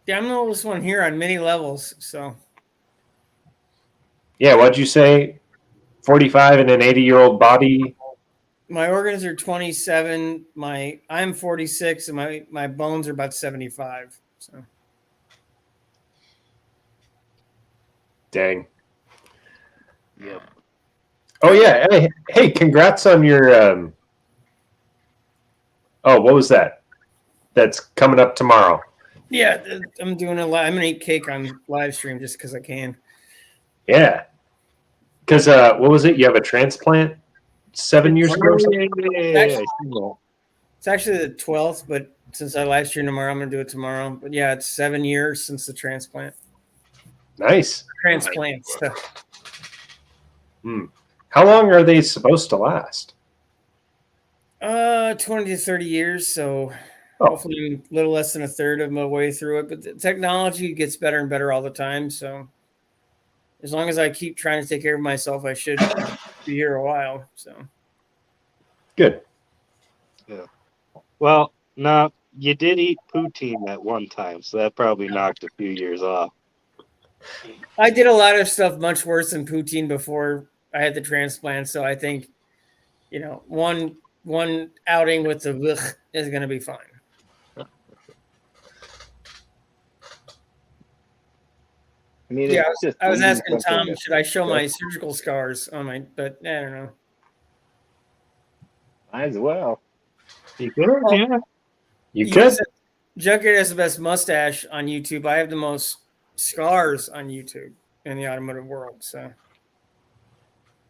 yeah, I'm the oldest one here on many levels. So Yeah, what'd you say? 45 and an 80-year-old body. my organs are 27. I'm 46, and my bones are about 75. So Dang. Yep. Oh yeah. Hey, congrats on your what was that? That's coming up tomorrow. yeah, I'm doing I'm gonna eat cake on live stream just because I can. Yeah. Because what was it? You have a transplant 7 years ago? Or something? It's actually the 12th, but since I live stream tomorrow, I'm gonna do it tomorrow. But yeah, it's 7 years since the transplant. Nice. Transplant stuff. How long are they supposed to last? 20 to 30 years. So hopefully a little less than a third of my way through it. But the technology gets better and better all the time. So as long as I keep trying to take care of myself, I should be here a while. So Good. Yeah. Well, no, you did eat poutine at one time, so that probably knocked a few years off. I did a lot of stuff much worse than poutine before I had the transplant. So I think, one outing with the blech is going to be fine. I mean, Yeah, it's just I was eating asking something Tom, that's- should I show my surgical scars on my? But I don't know. Might as well. You could, yeah. You could. Junkyard has the best mustache on YouTube. I have the most scars on YouTube in the automotive world. So,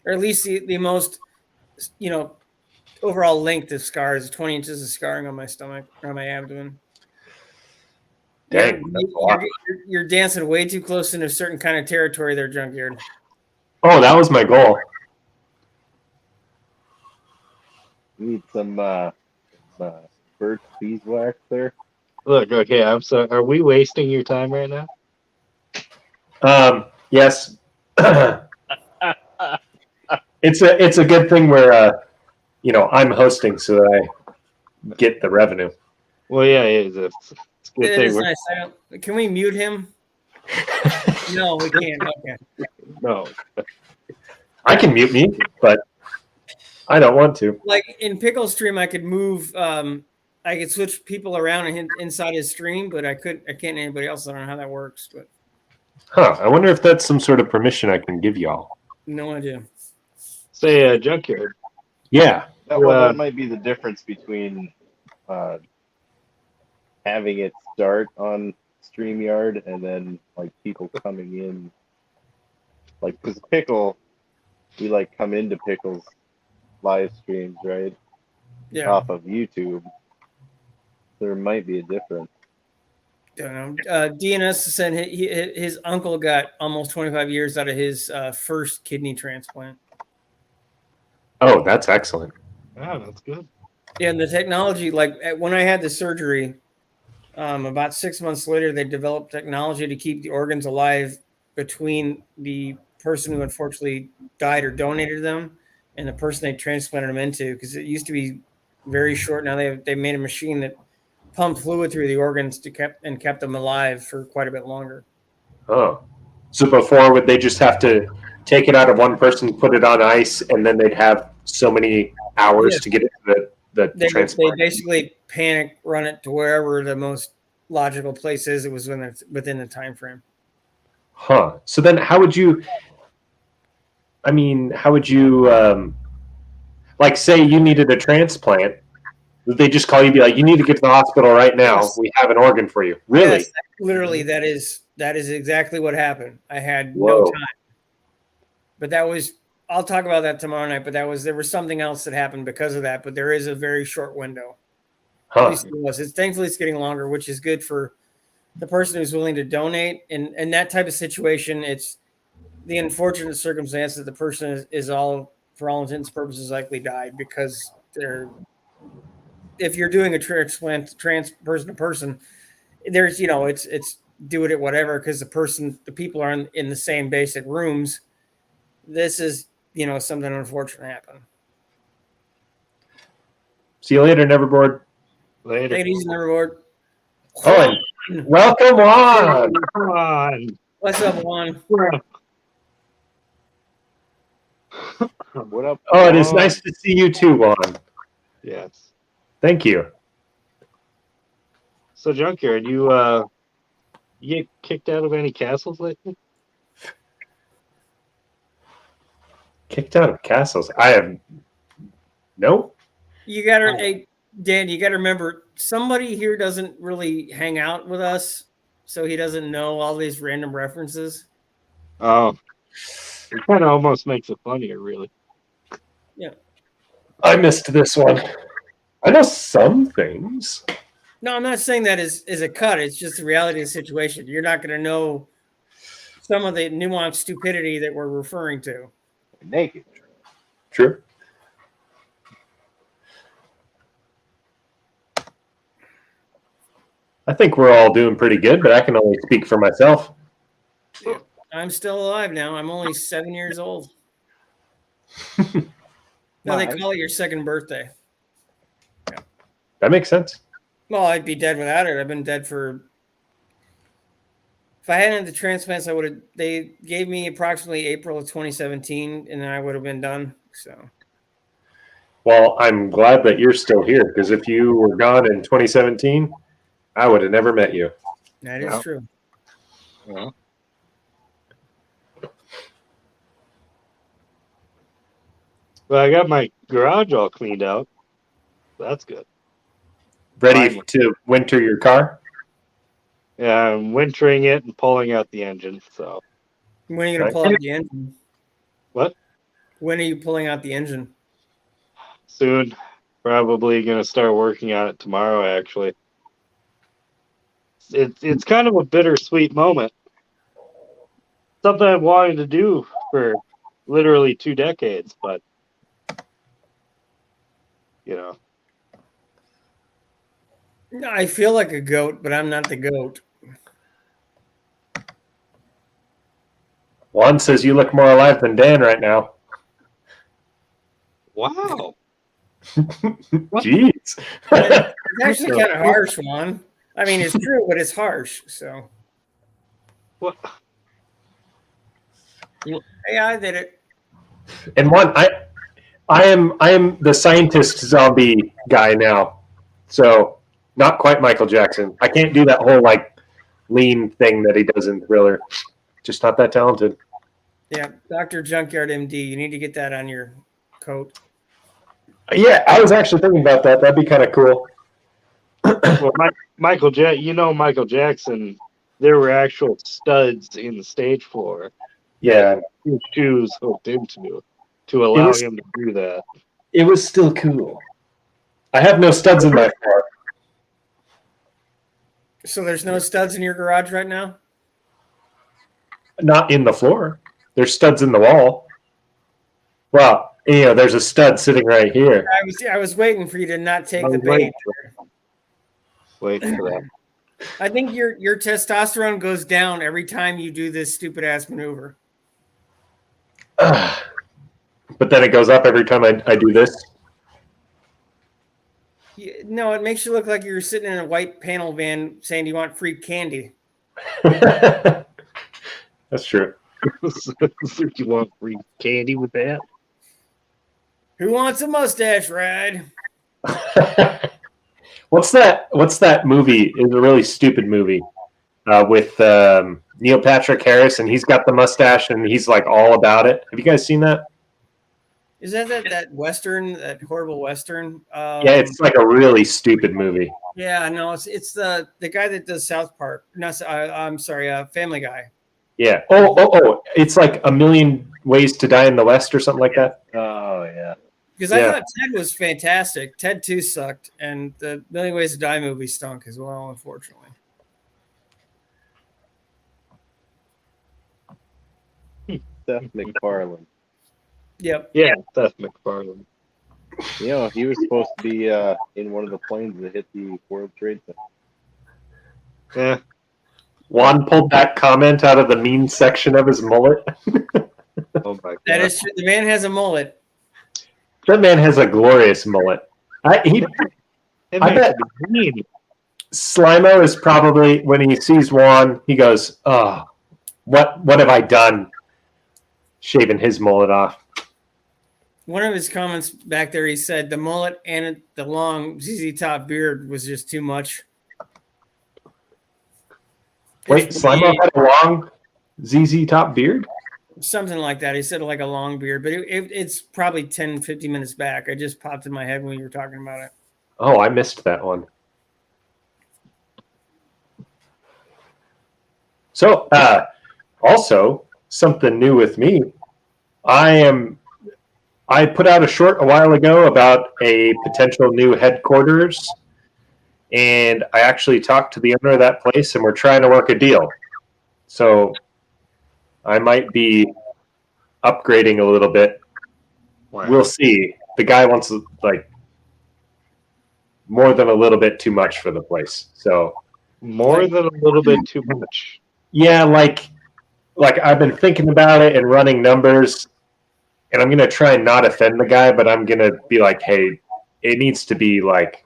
or at least the most, overall length of scars. 20 inches of scarring on my stomach or on my abdomen. Dang. You're dancing way too close into a certain kind of territory there, Junkyard. Oh, that was my goal. We need some birch beeswax there. Look, okay, I'm sorry. Are we wasting your time right now? Yes. It's a good thing where I'm hosting so that I get the revenue. Well, yeah, it's a good It thing. is nice. Can we mute him? No, we can't. Okay. No. I can mute me, but I don't want to. Like in Pickle Stream, I could move. I could switch people around inside his stream, but I can't anybody else. I don't know how that works, but Huh. I wonder if that's some sort of permission I can give y'all. no idea. Say junkyard. Yeah. That might be the difference between having it start on StreamYard and then like people coming in. Like, because Pickle, we like come into Pickle's live streams, right? Yeah. Off of YouTube. There might be a difference. Don't know. DNS said his uncle got almost 25 years out of his first kidney transplant. Oh, that's excellent. Wow, that's good. Yeah, and the technology, like when I had the surgery, about 6 months later, they developed technology to keep the organs alive between the person who unfortunately died or donated them and the person they transplanted them into, because it used to be very short. Now they made a machine that pumped fluid through the organs kept them alive for quite a bit longer. Oh. So before, would they just have to take it out of one person, put it on ice, and then they'd have so many hours to get it to the transplant? They basically panic run it to wherever the most logical place is. It was within the time frame. Huh. So then how would you like say you needed a transplant? Would they just call you and be like, you need to get to the hospital right now. Yes. We have an organ for you. Really? Yes, literally, that is exactly what happened. I had Whoa. no time. But I'll talk about that tomorrow night, but there was something else that happened because of that, but there is a very short window. At Huh. least it was. Thankfully it's getting longer, which is good for the person who's willing to donate. And in that type of situation, it's the unfortunate circumstance that the person is all, for all intents and purposes, likely died because if you're doing a transplant person to person, there's it's do it at whatever, because the people are in the same basic rooms. This is something unfortunate happened. See you later, Neverboard. Later. Take it easy, Neverboard. Oh, and welcome on. Come on. What's up, Juan? What up? Oh, it is nice to see you too, Juan. Yes. Thank you. So, junkyard, you get kicked out of any castles lately? Kicked out of castles? I have no. You gotta, hey, Dan, you gotta remember, somebody here doesn't really hang out with us, so he doesn't know all these random references. Oh. It kind of almost makes it funnier, really. Yeah. I missed this one. I know some things. No, I'm not saying that is a cut. It's just the reality of the situation. You're not going to know some of the nuanced stupidity that we're referring to. Naked. True. I think we're all doing pretty good, but I can only speak for myself. I'm still alive now. I'm only 7 years old. No, they call it your second birthday. Yeah. That makes sense. Well, I'd be dead without it. I've been dead for. If I hadn't had the transplants, I would have. They gave me approximately April of 2017, and then I would have been done. So. Well, I'm glad that you're still here, because if you were gone in 2017, I would have never met you. That is true. Yeah. Well, I got my garage all cleaned out. That's good. Ready Finally. to winter your car? Yeah, I'm wintering it and pulling out the engine. So When are you going to pull out the engine? What? When are you pulling out the engine? Soon. Probably going to start working on it tomorrow, actually. It's kind of a bittersweet moment. Something I've wanted to do for literally 2 decades, but you know. I feel like a goat, but I'm not the goat. Juan says you look more alive than Dan right now. Wow. Jeez. It's actually kind of harsh, Juan. I mean, it's true, but it's harsh. So, What? hey, I did it. And Juan, I am the scientist zombie guy now. So not quite Michael Jackson. I can't do that whole like lean thing that he does in Thriller. Just not that talented. Yeah, Dr. Junkyard MD. You need to get that on your coat. Yeah, I was actually thinking about that. That'd be kind of cool. Well, Michael Jackson, there were actual studs in the stage floor. Yeah, His shoes hooked into to allow him to do that. it was still cool. I have no studs in my car. So there's no studs in your garage right now? Not in the floor. There's studs in the wall. Well, there's a stud sitting right here. I was waiting for you to not take the bait. Wait for that. I think your testosterone goes down every time you do this stupid ass maneuver. But then it goes up every time I do this. No, it makes you look like you're sitting in a white panel van saying you want free candy. That's true. You want free candy with that? Who wants a mustache ride? What's that movie? It's a really stupid movie with Neil Patrick Harris, and he's got the mustache, and he's like all about it. Have you guys seen that? Is that Western, that horrible Western? Yeah, it's like a really stupid movie. Yeah, no, it's the guy that does South Park. No, I'm sorry, Family Guy. Yeah. Oh! It's like A Million Ways to Die in the West or something like that. Oh yeah. Because I thought Ted was fantastic. Ted 2 sucked, and the Million Ways to Die movie stunk as well, unfortunately. Seth MacFarlane. Yep. Yeah, Seth MacFarlane. He was supposed to be in one of the planes that hit the World Trade Center. Yeah. Juan pulled that comment out of the mean section of his mullet. Oh my god. That is true. The man has a mullet. That man has a glorious mullet. I bet Slimo is probably, when he sees Juan, he goes, "Oh, what have I done?" Shaving his mullet off. One of his comments back there, he said the mullet and the long ZZ Top beard was just too much. Wait, Slimo had a long ZZ Top beard? Something like that. He said like a long beard, but it's probably 10, 15 minutes back. I just popped in my head when you were talking about it. Oh, I missed that one. So, also, something new with me. I put out a short a while ago about a potential new headquarters, and I actually talked to the owner of that place, and we're trying to work a deal. So I might be upgrading a little bit. Wow. We'll see. The guy wants like more than a little bit too much for the place. So More than a little bit too much. yeah, like I've been thinking about it and running numbers, and I'm gonna try and not offend the guy, but I'm gonna be like, hey, it needs to be like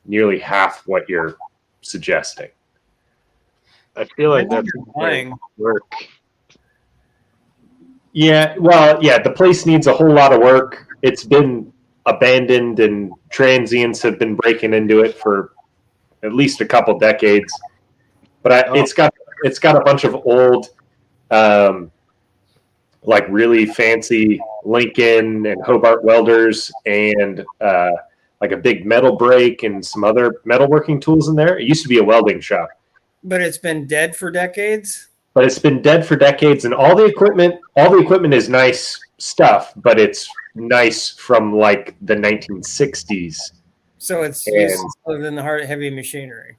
nearly half what you're suggesting. I feel like that's lying. work. Yeah, well, yeah, the place needs a whole lot of work. It's been abandoned, and transients have been breaking into it for at least a couple decades. But it's got a bunch of old, like really fancy Lincoln and Hobart welders, and like a big metal brake and some other metalworking tools in there. It used to be a welding shop. But it's been dead for decades. But it's been dead for decades, and all the equipment is nice stuff, but it's nice from like the 1960s. So it's useless other than the heavy machinery.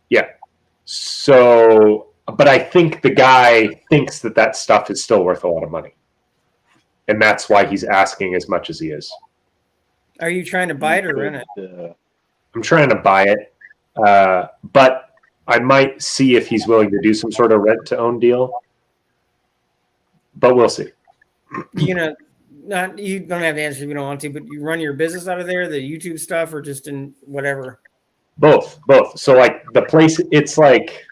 Yeah. So, but I think the guy thinks that stuff is still worth a lot of money. and that's why he's asking as much as he is. Are you trying to buy it or rent it? I'm trying to buy it, but I might see if he's willing to do some sort of rent-to-own deal. But we'll see. You don't have to answer if you don't want to, but you run your business out of there, the YouTube stuff, or just in whatever? Both. So like the place, it's like,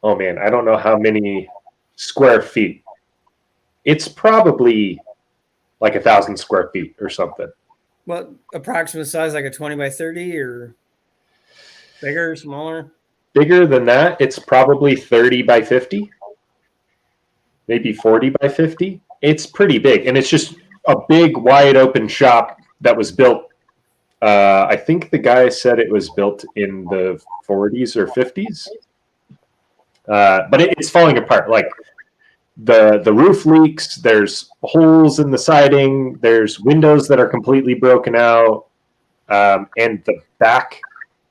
oh man, I don't know how many square feet. It's probably like 1,000 square feet or something. What approximate size, like a 20 by 30 or bigger, smaller? Bigger than that, it's probably 30 by 50, maybe 40 by 50. It's pretty big, and it's just a big, wide open shop that was built. I think the guy said it was built in the 40s or 50s, but it's falling apart. Like the roof leaks. There's holes in the siding. There's windows that are completely broken out, and the back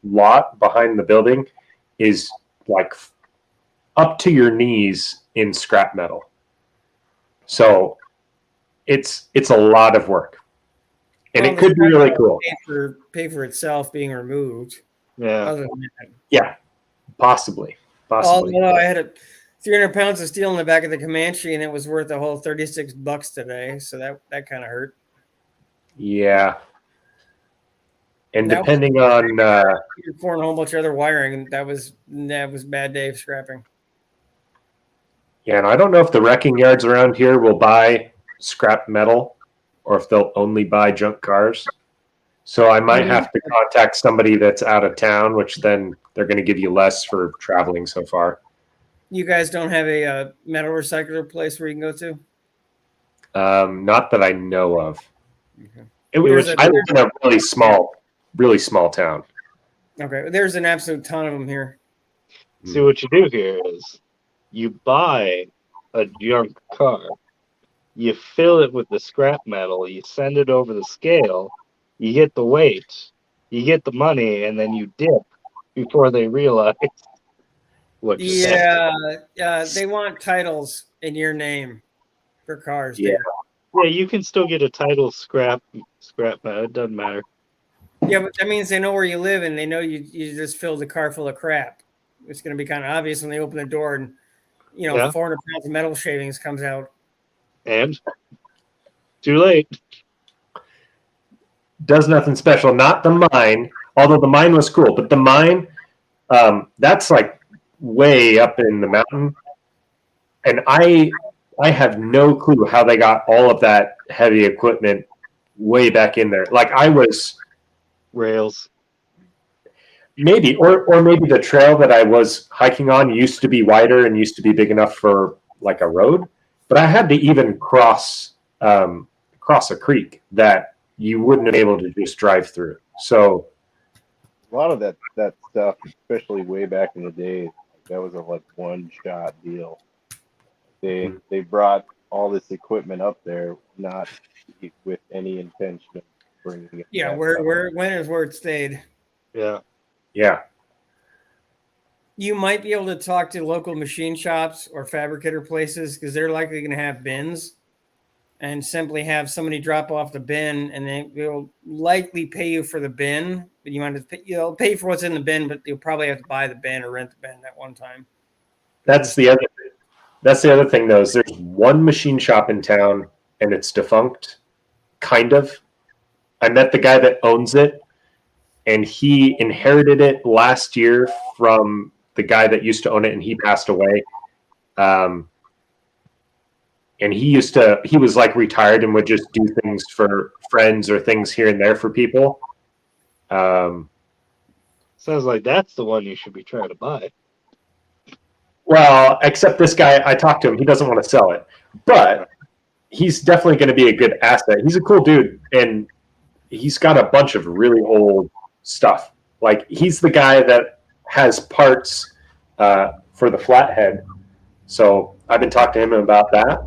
lot behind the building is like up to your knees in scrap metal. So it's a lot of work. And it could be really cool. Pay for itself being removed. Yeah. Other than that. Yeah, possibly. Although I had 300 pounds of steel in the back of the Comanche, and it was worth a whole $36 today. So that kind of hurt. Yeah. And that depending on you're pouring a whole bunch of other wiring, and that was bad day of scrapping. Yeah, and I don't know if the wrecking yards around here will buy scrap metal or if they'll only buy junk cars. So I might have to contact somebody that's out of town, which then they're going to give you less for traveling so far. You guys don't have a metal recycler place where you can go to? Not that I know of. Okay. I live in a really small town. Okay, there's an absolute ton of them here. See, what you do here is you buy a junk car, you fill it with the scrap metal, you send it over the scale, you get the weight, you get the money, and then you dip before they realize what you Yeah, they want titles in your name for cars. Yeah. Yeah, you can still get a title scrap metal. It doesn't matter. Yeah, but that means they know where you live and they know you just filled the car full of crap. It's going to be kind of obvious when they open the door and 400 pounds of metal shavings comes out. And too late. Does nothing special. Not the mine, although the mine was cool. But the mine, that's like way up in the mountain. And I have no clue how they got all of that heavy equipment way back in there. Like I was... Rails. Maybe, or maybe the trail that I was hiking on used to be wider and used to be big enough for like a road. But I had to even cross a creek that you wouldn't have been able to just drive through. So a lot of that stuff, especially way back in the day, that was a like one-shot deal. They brought all this equipment up there, not with any intention of bringing it. Yeah, where it stayed. Yeah. Yeah. You might be able to talk to local machine shops or fabricator places because they're likely going to have bins, and simply have somebody drop off the bin, and they will likely pay you for the bin. But you'll pay for what's in the bin, but you'll probably have to buy the bin or rent the bin at one time. That's the other thing, though, is there's one machine shop in town, and it's defunct, kind of. I met the guy that owns it, and he inherited it last year from the guy that used to own it, and he passed away. And he was like retired and would just do things for friends or things here and there for people. Sounds like that's the one you should be trying to buy. Well, except this guy, I talked to him. He doesn't want to sell it, but he's definitely going to be a good asset. He's a cool dude, and he's got a bunch of really old stuff. Like he's the guy that has parts for the flathead. So I've been talking to him about that.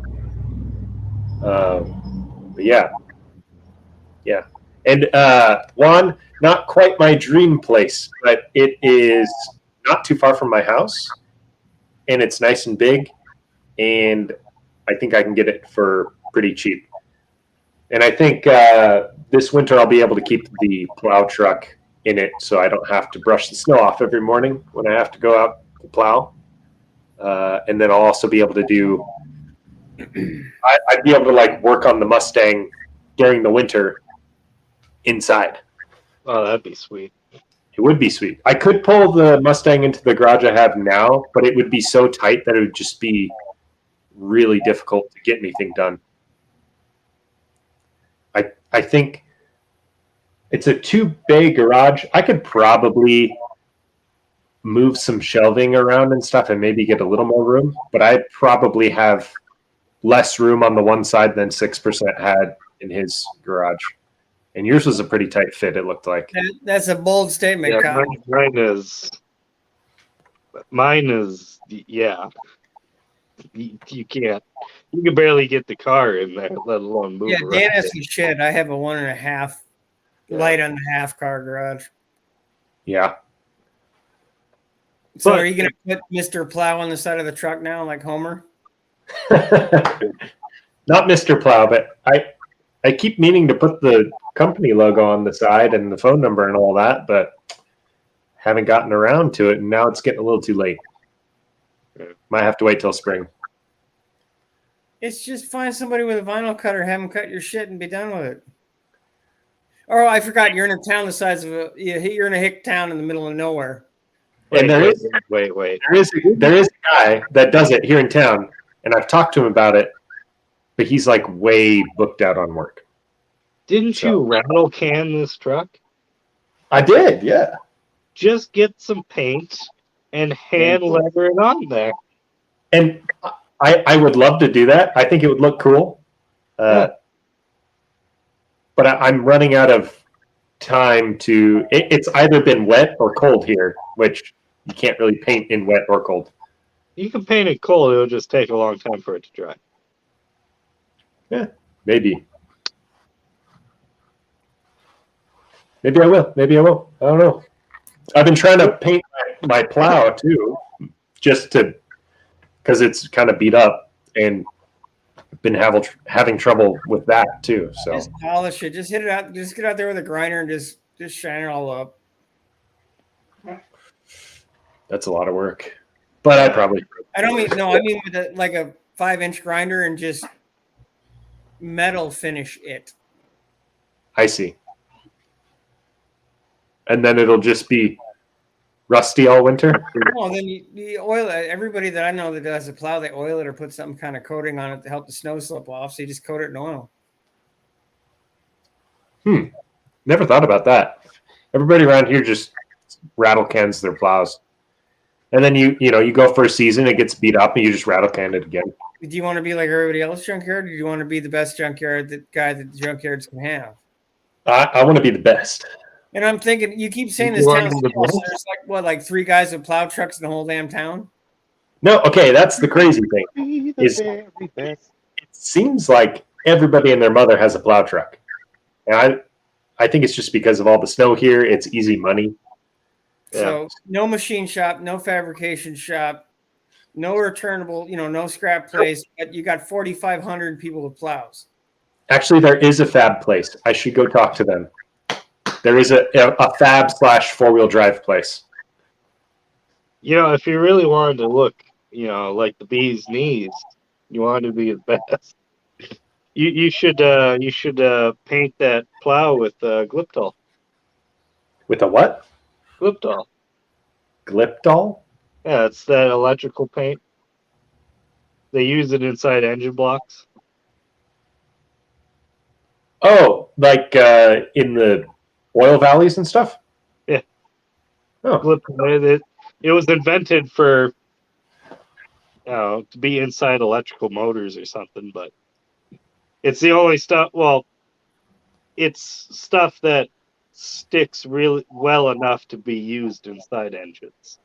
But yeah. And Juan, not quite my dream place, but it is not too far from my house, and it's nice and big, and I think I can get it for pretty cheap. And I think this winter I'll be able to keep the plow truck in it so I don't have to brush the snow off every morning when I have to go out to plow. And then I'll also be able to do, I'd be able to like work on the Mustang during the winter inside. Oh, that'd be sweet. It would be sweet. I could pull the Mustang into the garage I have now, but it would be so tight that it would just be really difficult to get anything done. I think it's a 2-bay garage. I could probably move some shelving around and stuff and maybe get a little more room, but I probably have less room on the one side than 6% had in his garage. And yours was a pretty tight fit, it looked like. That's a bold statement, Yeah, Kyle. mine is, yeah. You can't. You can barely get the car in there, let alone move Yeah, around. Dan has some shit. I have a 1.5 light on the half car garage. Yeah. So But- are you going to put Mr. Plow on the side of the truck now, like Homer? Not Mr. Plow, but I keep meaning to put the company logo on the side and the phone number and all that, but haven't gotten around to it, and now it's getting a little too late. Might have to wait till spring. It's just find somebody with a vinyl cutter, have them cut your shit, and be done with it. Oh, I forgot. You're in a town the size of you're in a hick town in the middle of nowhere. And there is wait. there is a guy that does it here in town, and I've talked to him about it, but he's like way booked out on work. Didn't you rattle can this truck? I did, yeah. Just get some paint and hand leather it on there. And I would love to do that. I think it would look cool. But I'm running out of time to. It's either been wet or cold here, which you can't really paint in wet or cold. You can paint it cold. It'll just take a long time for it to dry. Yeah, maybe. Maybe I will. Maybe I won't. I don't know. I've been trying to paint my plow too, just to because it's kind of beat up, and been having trouble with that too. So Just polish it. Just hit it out. Just get out there with a grinder and just shine it all up. that's a lot of work. But I probably I don't mean no. I mean with like a 5-inch grinder and just metal finish it. I see. And then it'll just be rusty all winter. Well, then you oil it. Everybody that I know that does a plow, they oil it or put some kind of coating on it to help the snow slip off. So you just coat it in oil. Never thought about that. Everybody around here just rattle cans their plows. And then you go for a season, it gets beat up, and you just rattle can it again. Do you want to be like everybody else junkyard, or do you want to be the best junkyard guy that the junkyards can have? I want to be the best. And I'm thinking, you keep saying this town, so there's like 3 guys with plow trucks in the whole damn town. No, okay, that's the crazy thing. Be the Is- very best. It seems like everybody and their mother has a plow truck. And I think it's just because of all the snow here, it's easy money. So no machine shop, no fabrication shop, no returnable, no scrap place. But you got 4,500 people with plows. Actually, there is a fab place. I should go talk to them. There is a fab / 4-wheel drive place. If you really wanted to look, like the bee's knees, you wanted to be the best. You should paint that plow with Gliptol. With a what? Gliptol. Gliptol? Yeah, it's that electrical paint. They use it inside engine blocks. Oh, like in the oil valleys and stuff? Yeah. Oh, Gliptol. It was invented for, to be inside electrical motors or something, but it's the only stuff. Well, it's stuff that sticks really well enough to be used inside engines.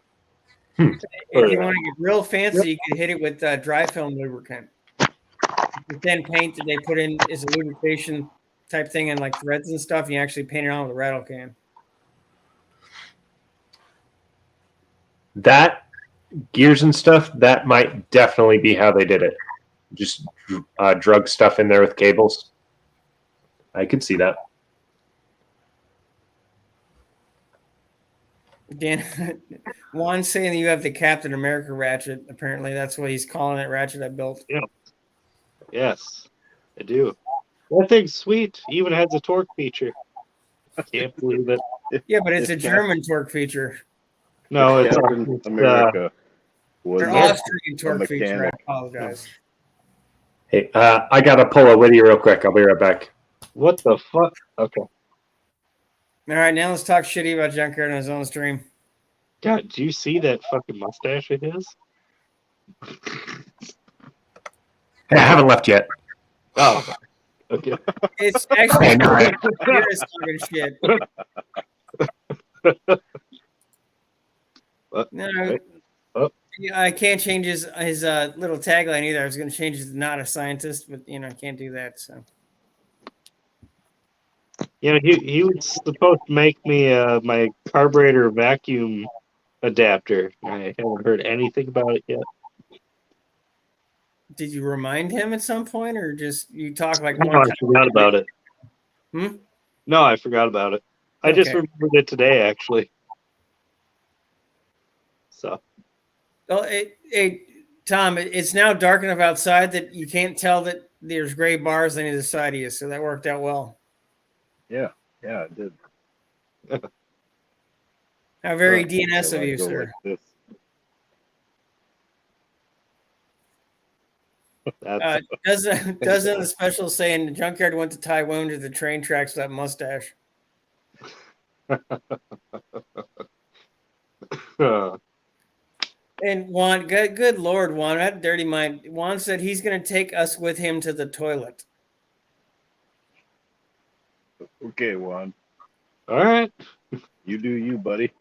If you want to get real fancy, you can hit it with dry film lubricant. The thin paint that they put in is a lubrication type thing and like threads and stuff. You actually paint it on with a rattle can. that gears and stuff, that might definitely be how they did it. just drug stuff in there with cables. I could see that. Dan, Juan's saying that you have the Captain America ratchet. Apparently, that's what he's calling it. Ratchet I built. Yeah. Yes, I do. That thing's sweet. Even has a torque feature. I can't believe it. Yeah, but it's a German torque feature. No, it's Captain America. Or Austrian torque feature. I apologize. Hey, I gotta pull a Witty real quick. I'll be right back. What the fuck? Okay. All right, now let's talk shitty about Junkyard on his own stream. God, do you see that fucking mustache of his? Hey, I haven't left yet. Oh, okay. It's actually you're just talking shit. No, I can't change his little tagline either. I was going to change it to "not a scientist," but I can't do that. So. He was supposed to make me my carburetor vacuum adapter. I haven't heard anything about it yet. Did you remind him at some point, or just you talk like No, one I time? forgot about it. Hmm? No, I forgot about it. I just remembered it today, actually. So. Well, Tom, it's now dark enough outside that you can't tell that there's gray bars on either side of you, so that worked out well. Yeah, it did. How very DNS of you, sir. Like Doesn't the special saying the Junkyard went to Taiwan to the train tracks with that mustache? And Juan, good Lord, Juan, that dirty mind. Juan said he's going to take us with him to the toilet. Okay, Juan. All right. You do you, buddy.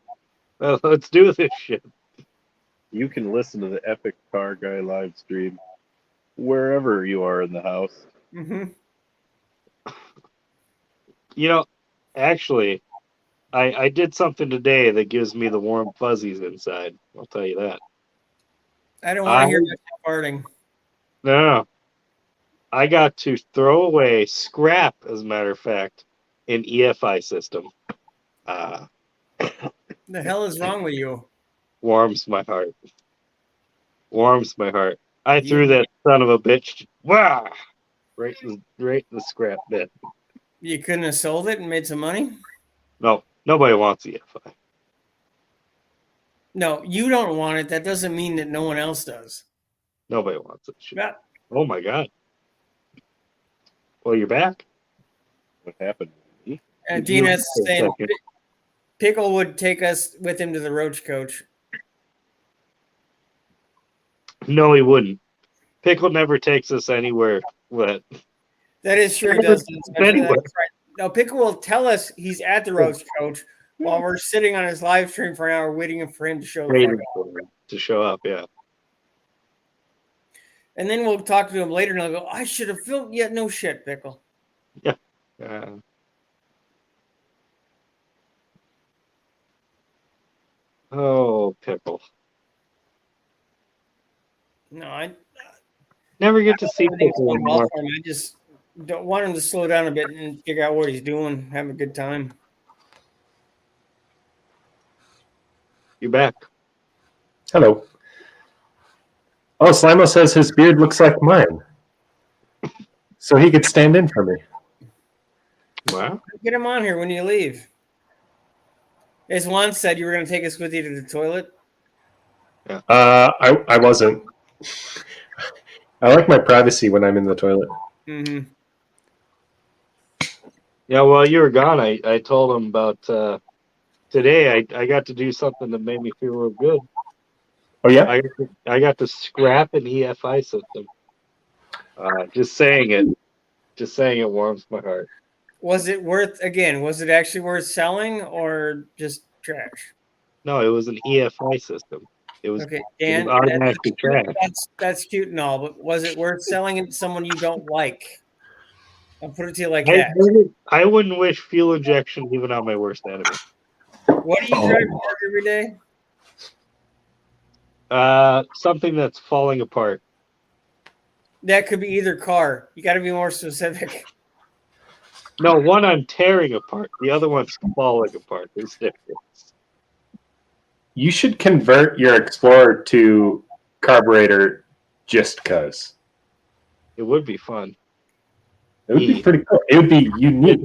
Well, let's do this shit. You can listen to the epic Car Guy live stream wherever you are in the house. Mm-hmm. Actually, I did something today that gives me the warm fuzzies inside. I'll tell you that. I don't want to hear about farting. No. I got to throw away, scrap, as a matter of fact, an EFI system. The hell is wrong with you? Warms my heart. I threw that son of a bitch. Wow! Right in the scrap bin. You couldn't have sold it and made some money? No, nobody wants EFI. No, you don't want it. That doesn't mean that no one else does. Nobody wants it. Yeah. Oh my God. Well, you're back. What happened? DNS is saying Pickle would take us with him to the Roach Coach. No, he wouldn't. Pickle never takes us anywhere. What? That is true. He does. Anywhere. Now, Pickle will tell us he's at the Roach Coach while we're sitting on his live stream for an hour waiting for him to show up. Yeah. And then we'll talk to him later and I'll go, I should have filmed. Yeah, no shit, Pickle. Yeah. Oh, Pickle. No, I never get to see Pickle anymore. I just don't want him to slow down a bit and figure out what he's doing, have a good time. You're back. Hello. Oh, Slimo says his beard looks like mine. So he could stand in for me. Wow. Get him on here when you leave. As Juan said, you were going to take us with you to the toilet. Yeah. I wasn't. I like my privacy when I'm in the toilet. Mm-hmm. Yeah, while you were gone, I told him about today. I got to do something that made me feel real good. Oh, yeah? I got to scrap an EFI system. Just saying it warms my heart. Was it actually worth selling or just trash? No, it was an EFI system. It was okay, Dan. It was automatically trash. That's cute and all, but was it worth selling it to someone you don't like? I'll put it to you like that. I wouldn't wish fuel injection even on my worst enemy. What do you drive to work every day? Something that's falling apart. That could be either car. You got to be more specific. No, one I'm tearing apart. The other one's falling apart. There's difference. You should convert your Explorer to carburetor just because. It would be fun. It would be pretty cool. It would be unique.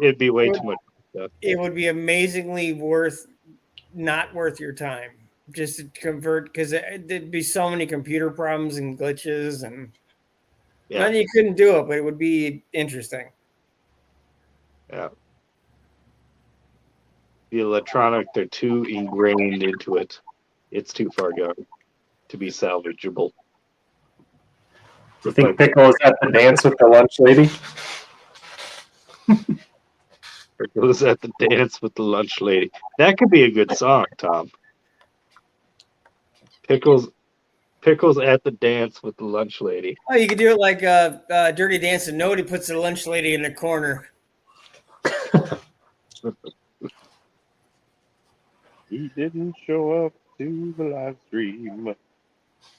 It'd be way too much stuff. It would be amazingly not worth your time just to convert, because there'd be so many computer problems and glitches, and not that you couldn't do it, but it would be interesting. Yeah. The electronic, they're too ingrained into it. It's too far gone to be salvageable. You think Pickle is at the dance with the lunch lady? Pickle's at the dance with the lunch lady. That could be a good song, Tom. Pickle's at the dance with the lunch lady. Oh, you could do it like Dirty Dancing. Nobody puts the lunch lady in the corner. He didn't show up to the live stream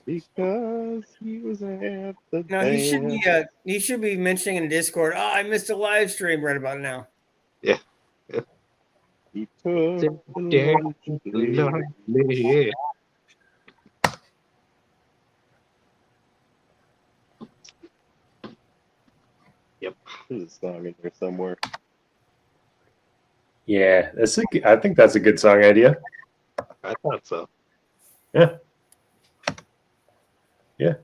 because he was at the No, he should be mentioning in Discord. Oh, I missed a live stream right about now. Yeah. He took the lunch lady. Yep. There's a song in there somewhere. Yeah, I think that's a good song idea. I thought so. Yeah. Yeah.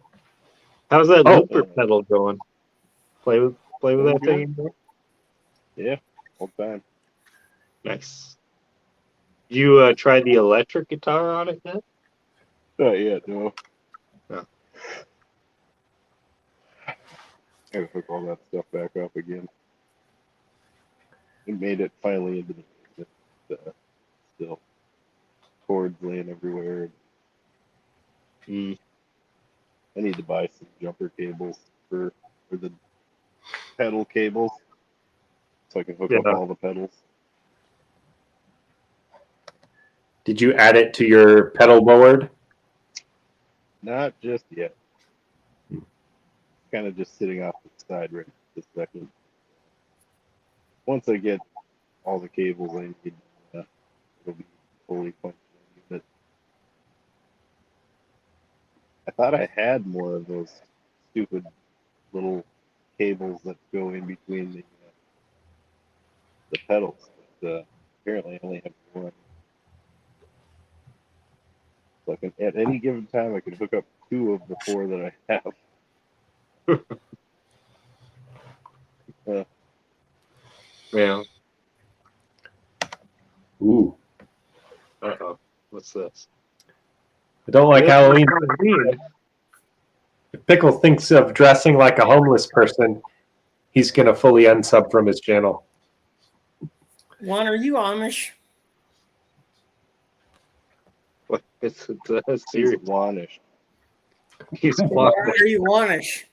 How's that looper pedal going? Play with that Good. thing anymore? Yeah, all the time. Nice. You tried the electric guitar on it yet? Not yet, no. No. Gotta hook all that stuff back up again. It made it finally into the still cords laying everywhere. I need to buy some jumper cables for the pedal cables so I can hook up all the pedals. Did you add it to your pedal board? Not just yet. Kind of just sitting off to the side right this second. Once I get all the cables I need, it'll be fully functioning. But I thought I had more of those stupid little cables that go in between the pedals, but apparently I only have one. So I can, at any given time, I can hook up 2 of the 4 that I have. Yeah. Ooh. Uh-oh. What's this? I don't like Halloween. If Pickle thinks of dressing like a homeless person, he's going to fully unsub from his channel. Juan, are you Amish? What? It's He's serious. Wanish. He's Or are you Wanish?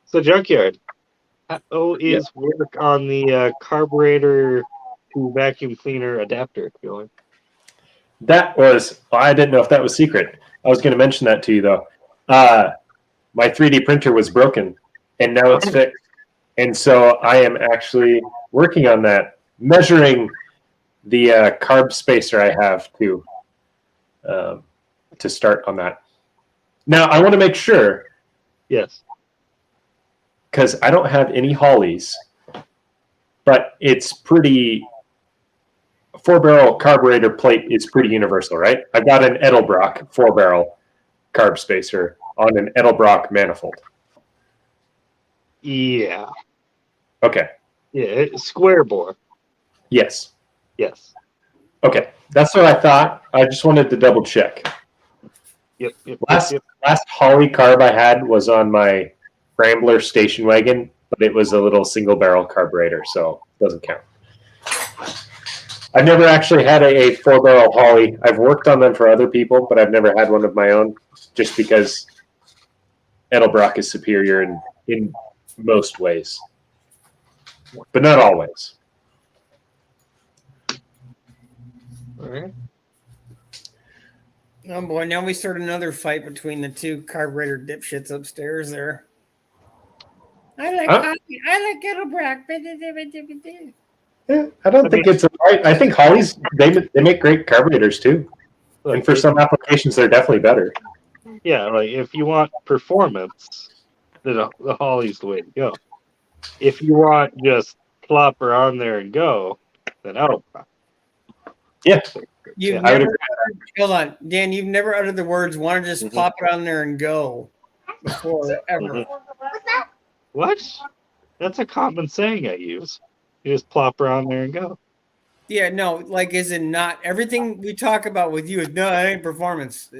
So, Junkyard, how is work on the carburetor to vacuum cleaner adapter going? That was, I didn't know if that was secret. I was going to mention that to you, though. My 3D printer was broken, and now it's fixed. And so I am actually working on that, measuring the carb spacer I have to start on that. Now, I want to make sure. Yes. Because I don't have any Hollies, but it's pretty. 4-barrel carburetor plate is pretty universal, right? I've got an Edelbrock 4-barrel carb spacer on an Edelbrock manifold. Yeah. Okay. Yeah, square bore. Yes. Yes. Okay. That's what I thought. I just wanted to double check. Yep. Last Holly carb I had was on my Rambler station wagon, but it was a little single barrel carburetor, so it doesn't count. I've never actually had a 4-barrel Holly. I've worked on them for other people, but I've never had one of my own, just because Edelbrock is superior in most ways, but not always. All right. Oh boy, now we start another fight between the two carburetor dipshits upstairs there. I like Huh? Holly. I like Kettlebrack. Yeah, I don't think it's a fight. I think Holly's they make great carburetors too, Look, and for some applications they're definitely better. yeah, like if you want performance, then the Holly's the way to go. If you want just plop her on there and go, then Yeah, You've I would never agree. hold on, Dan. You've never uttered the words "want to just plop it on there and go" before ever. what? That's a common saying I use. You just plop her on there and go. Yeah, no, like is it not everything we talk about with you is no, that ain't performance.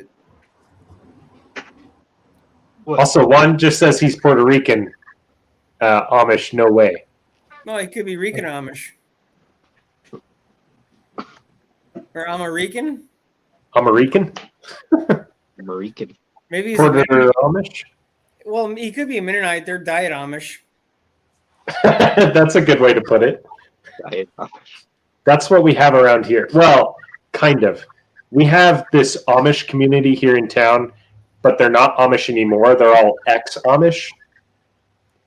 Also, one just says he's Puerto Rican, Amish. No way. No, it could be Rican Amish. Or American? American? American. Maybe he's Puerto a Amish? well, he could be a Mennonite. They're diet Amish. That's a good way to put it. Diet Amish. That's what we have around here. Well, kind of. We have this Amish community here in town, but they're not Amish anymore. They're all ex-Amish.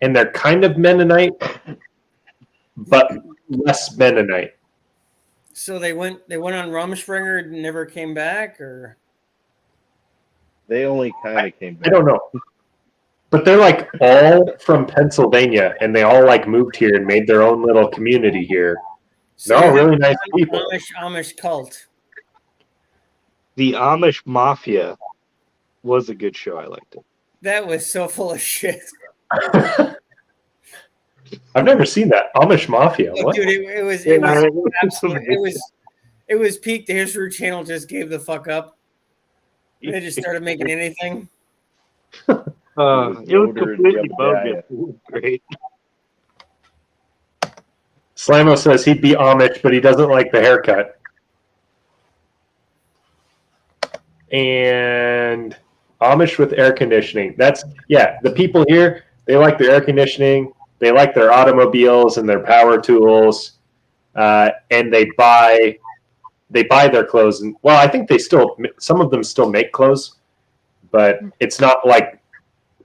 And they're kind of Mennonite, but less Mennonite. So they went on Rumspringer and never came back, or They only kind of came back. I don't know. But they're like all from Pennsylvania, and they all like moved here and made their own little community here. so They're all really nice people. Amish cult. The Amish Mafia was a good show. I liked it. That was so full of shit. I've never seen that. Amish Mafia. Oh, What? dude, it was absolutely it was peak. The History Channel just gave the fuck up. They just started making anything. It was Yoder and completely Jebediah. bogus. It was great. Slamo says he'd be Amish, but he doesn't like the haircut. And Amish with air conditioning. That's, yeah, the people here, they like their air conditioning. They like their automobiles and their power tools. And they buy their clothes. And, well, I think some of them still make clothes, but it's not like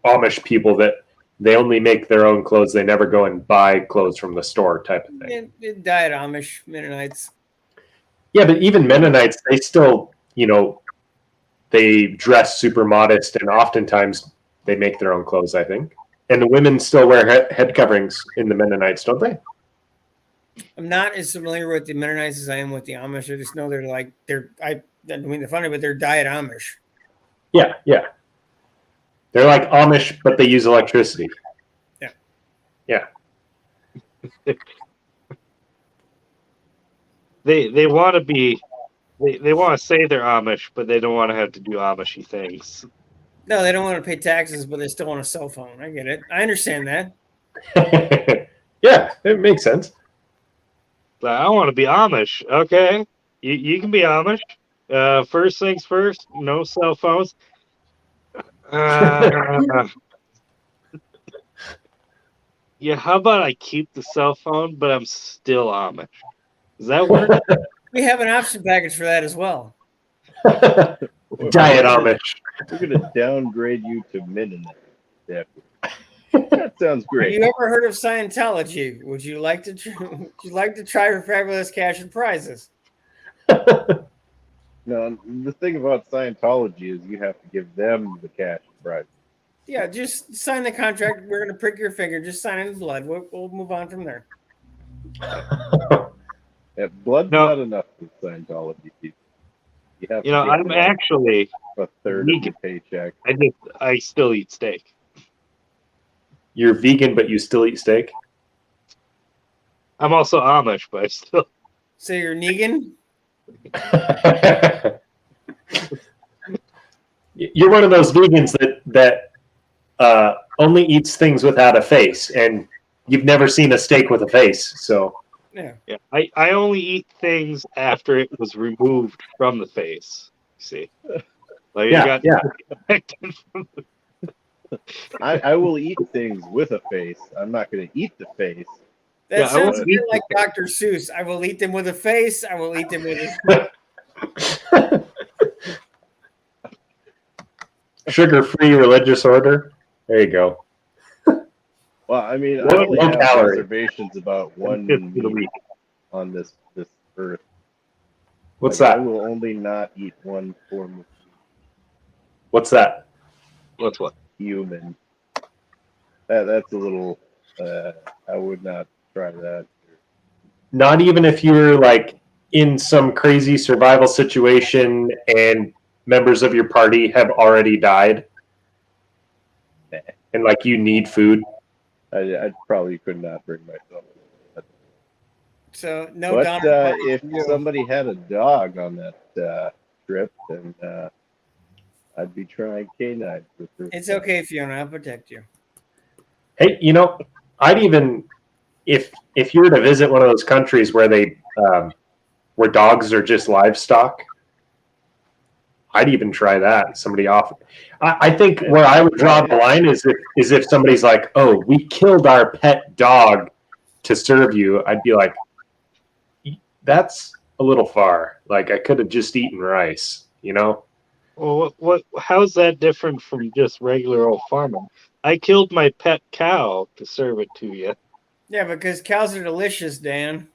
Amish people that they only make their own clothes. They never go and buy clothes from the store type of thing. Diet Amish Mennonites. Yeah, but even Mennonites, they still, they dress super modest, and oftentimes they make their own clothes, I think. And the women still wear head coverings in the Mennonites, don't they? I'm not as familiar with the Mennonites as I am with the Amish. I just know I don't mean they're funny, but they're diet Amish. Yeah. They're like Amish, but they use electricity. Yeah. They want to be. They want to say they're Amish, but they don't want to have to do Amishy things. No, they don't want to pay taxes, but they still want a cell phone. I get it. I understand that. Yeah, it makes sense. But I want to be Amish. Okay, you can be Amish. First things first, no cell phones. Yeah, how about I keep the cell phone, but I'm still Amish? Does that work? We have an option package for that as well. Diet Amish. We're going to downgrade you to Mennonite. Yeah. That sounds great. Have you ever heard of Scientology? Would you like to try for fabulous cash and prizes? No, the thing about Scientology is you have to give them the cash prize. Yeah, just sign the contract. We're going to prick your finger. Just sign it in blood. We'll move on from there. Yeah, blood's No. not enough for Scientology people. You have to I'm give actually a third of the paycheck. I still eat steak. You're vegan, but you still eat steak? I'm also Amish, but I still. So you're Negan? You're one of those vegans that only eats things without a face, and you've never seen a steak with a face. So Yeah. Yeah, I only eat things after it was removed from the face. See, like yeah. I will eat things with a face. I'm not going to eat the face. That Yeah, I sounds will a bit eat like Dr. Seuss. I will eat them with a face. I will eat them with a sugar-free religious order. There you go. Well, I mean, I Low- only low have calorie. reservations about one Fifth of the meat week. on this earth. What's Like, I that? will only not eat one form of What's that? What's what? human. That's a little. I would not try that. Not even if you were like in some crazy survival situation and members of your party have already died, and like you need food. I probably could not bring myself. So no But Donner party if for you. somebody had a dog on that trip, then I'd be trying canine. It's okay, Fiona. I'll protect you. Hey, I'd even if you were to visit one of those countries where they where dogs are just livestock, I'd even try that. Somebody off. I think where I would draw the line is if somebody's like, "Oh, we killed our pet dog to serve you," I'd be like, "That's a little far. Like I could have just eaten rice," Well, how's that different from just regular old farming? I killed my pet cow to serve it to you. Yeah, because cows are delicious, Dan.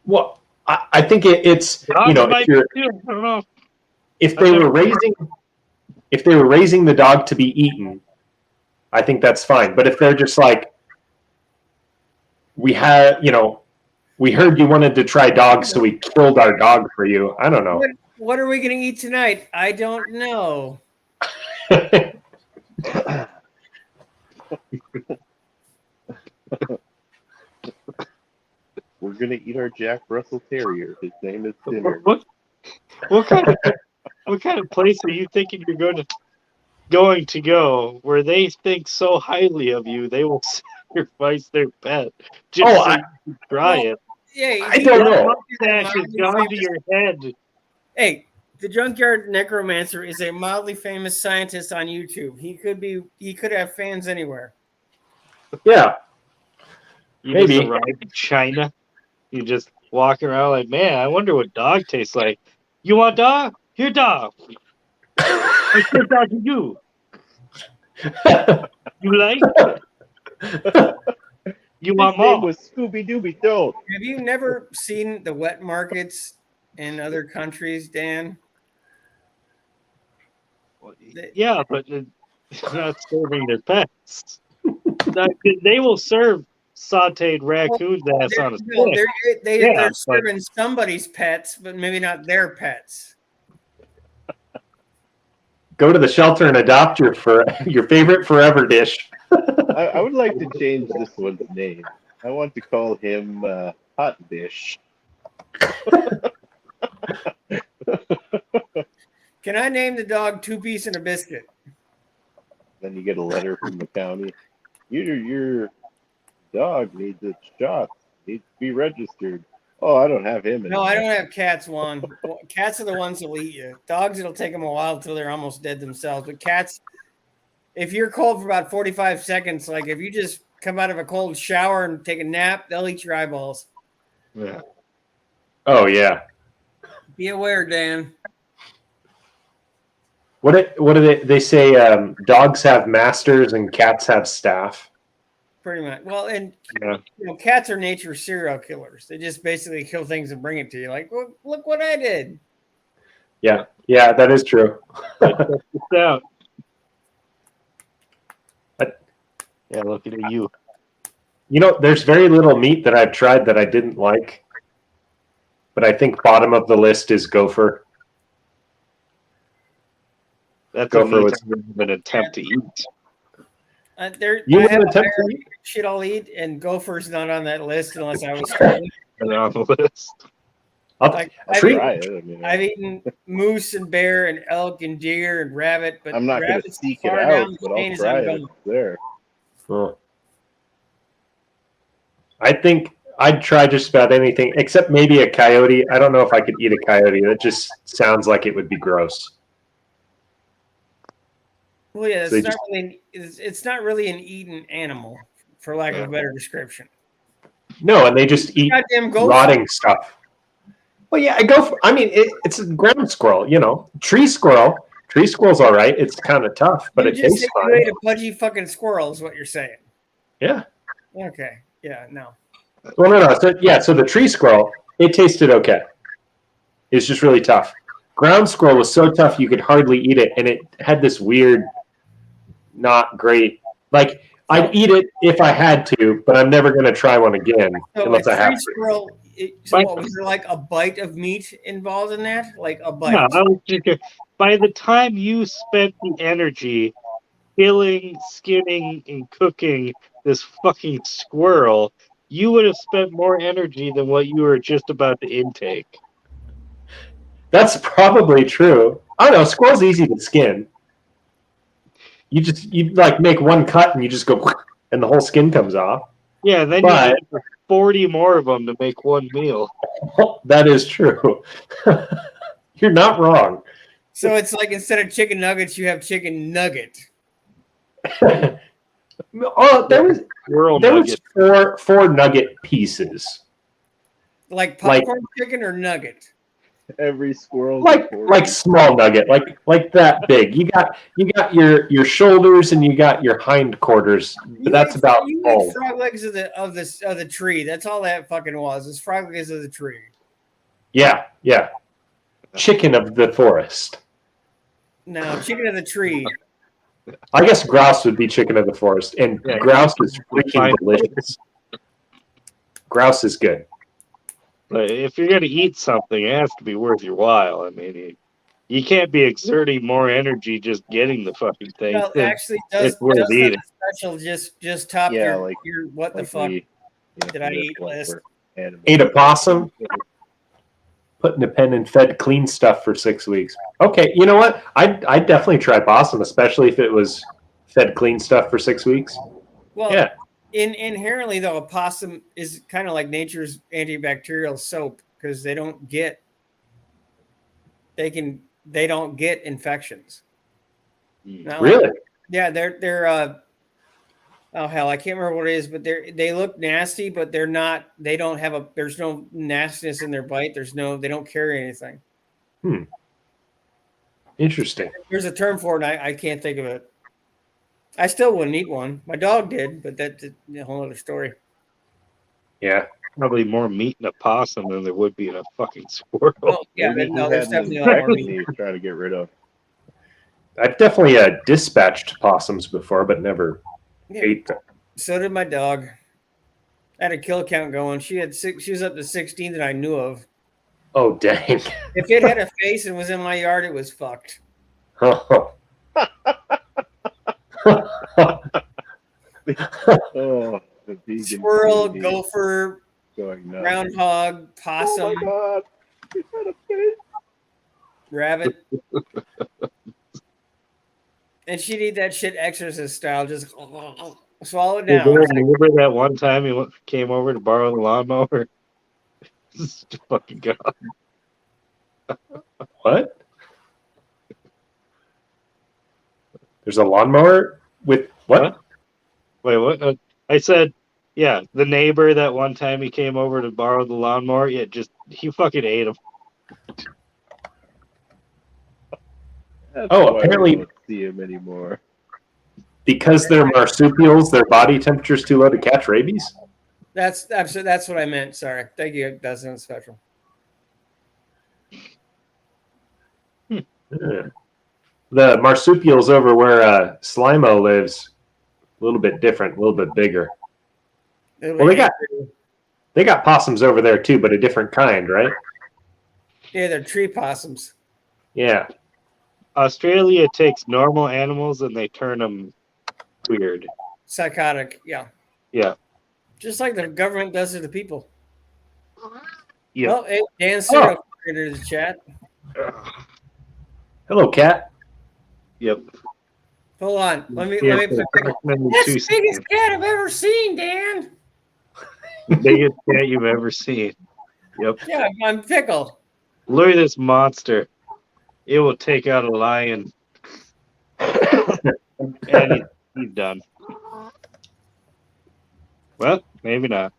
Well, I think it's Dogs might be too. I don't know. if they were raising the dog to be eaten, I think that's fine. But if they're just like, we heard you wanted to try dogs, so we killed our dog for you. I don't know. What are we going to eat tonight? I don't know. We're gonna eat our Jack Russell Terrier. His name is Dinner. What kind of place are you thinking you're going to go where they think so highly of you they will sacrifice their pet just so you can try it? Yeah, I don't know. That has gone to your head. Hey, the Junkyard Necromancer is a mildly famous scientist on YouTube. He could have fans anywhere. Yeah. You Maybe. just arrive in China. You just walk around like, man, I wonder what dog tastes like. You want dog? Here, dog. I said dog to you. You like? You want His name more? was Scooby Dooby Don't. Have you never seen the wet markets in other countries, Dan? Yeah, but it's not serving their pets. They will serve sauteed raccoon's ass on a stick. They're serving somebody's pets, but maybe not their pets. Go to the shelter and adopt your favorite forever dish. I would like to change this one's name. I want to call him Hot Dish. Can I name the dog Two Piece and a Biscuit? Then you get a letter from the county. Your dog needs its shots. Needs to be registered. Oh, I don't have him. No, I don't have cats. Cats are the ones that'll eat you. Dogs, it'll take them a while until they're almost dead themselves. But cats, if you're cold for about 45 seconds, like if you just come out of a cold shower and take a nap, they'll eat your eyeballs. Yeah. Oh yeah. Be aware, Dan. What do they say? Dogs have masters and cats have staff. Pretty much. Well, and Yeah. Cats are nature serial killers. They just basically kill things and bring it to you. Like, well, look what I did. Yeah, that is true. It's out. Yeah, looking at you. There's very little meat that I've tried that I didn't like, but I think bottom of the list is gopher. That's Gopher a was an attempt to eat. You I have wouldn't attempt to eat? shit I'll eat, and gopher's not on that list unless I was starving. They're on the list. Like, I've eaten moose and bear and elk and deer and rabbit, but I'm not going to rabbit's seek it far out, down the but chain I'll as try I'm it. going. It's there. Oh. I think I'd try just about anything except maybe a coyote. I don't know if I could eat a coyote. That just sounds like it would be gross. Well, yeah, So it's not really an eaten animal, for lack of a better description. No, and they just eat Goddamn gopher. rotting stuff. Well, yeah, it's a ground squirrel, tree squirrel. Tree squirrel's all right. It's kind of tough, but You it just tastes said you fine. ate a pudgy fucking squirrel, is what you're saying. Yeah. Okay. Yeah. No. Well, no. So the tree squirrel, it tasted okay. It's just really tough. Ground squirrel was so tough you could hardly eat it, and it had this weird, not great. Like I'd eat it if I had to, but I'm never going to try one again So unless I a have tree to. squirrel. So what was there like a bite of meat involved in that? Like a bite? No, I was just, by the time you spent the energy killing, skinning, and cooking this fucking squirrel, you would have spent more energy than what you were just about to intake. That's probably true. I don't know. Squirrel's easy to skin. You like make one cut and you just go, and the whole skin comes off. Yeah, and then But- you need 40 more of them to make one meal. That is true. You're not wrong. So it's like instead of chicken nuggets, you have chicken nugget. Oh, there was Squirrel there nugget. was four nugget pieces, Like popcorn chicken or nugget? Every squirrel. like small nugget, like that big. You got your shoulders and you got your hindquarters, but that's about you all. ate frog legs of the tree. That's all that fucking was. It's frog legs of the tree. Yeah. Chicken of the forest. No, chicken of the tree. I guess grouse would be chicken of the forest, and Yeah. grouse is freaking Fine. delicious. Grouse is good. But if you're going to eat something, it has to be worth your while. I mean, you can't be exerting more energy just getting the fucking thing. Well, actually, It's worth does eating. special just top Yeah, your what the like fuck? Did I this eat one list? for animals. Ate a possum, put in a pen, and fed clean stuff for 6 weeks. Okay, you know what? I'd definitely try possum, especially if it was fed clean stuff for 6 weeks. Well, Yeah. Inherently though, a possum is kind of like nature's antibacterial soap because they don't get infections. Not Really? Yeah, they're oh hell, I can't remember what it is, but they look nasty, but they're not. They don't have there's no nastiness in their bite. They don't carry anything. Interesting. There's a term for it, and I can't think of it. I still wouldn't eat one. My dog did, but that's a whole other story. Yeah. Probably more meat in a possum than there would be in a fucking squirrel. Oh, yeah, Maybe no, he there's had an definitely a lot more infection meat. he's trying to get rid of. I've definitely dispatched possums before, but never ate them. So did my dog. I had a kill count going. She was up to 16 that I knew of. Oh, dang. If it had a face and was in my yard, it was fucked. Oh, the vegan Squirrel, community gopher, going nuts. groundhog, possum, Oh my god! He had a face. rabbit. And she'd eat that shit exorcist style, just swallow it down. Remember that one time he came over to borrow the lawnmower? Fucking god. What? There's a lawnmower with what? Wait, what? I said, yeah, the neighbor that one time he came over to borrow the lawnmower. Yeah, he fucking ate him. That's Oh, why apparently- we don't see him anymore. Because they're marsupials, their body temperature's too low to catch rabies? That's what I meant. Sorry. Thank you. That's not special. Yeah. The marsupials over where Slimo lives, a little bit different, a little bit bigger. Well, they got possums over there too, but a different kind, right? Yeah, they're tree possums. Yeah. Australia takes normal animals and they turn them weird. Psychotic. Yeah. Yeah. Just like the government does to the people. Yeah. Well, hey, Dan Cyril entered the chat. Hello, cat. Yep. Hold on. Let me Yeah, put for That's two the biggest cat I've ever seen, Dan. biggest cat you've ever seen. Yep. Yeah, I'm Pickle. Look at this monster. It will take out a lion. And he's done. Well, maybe not.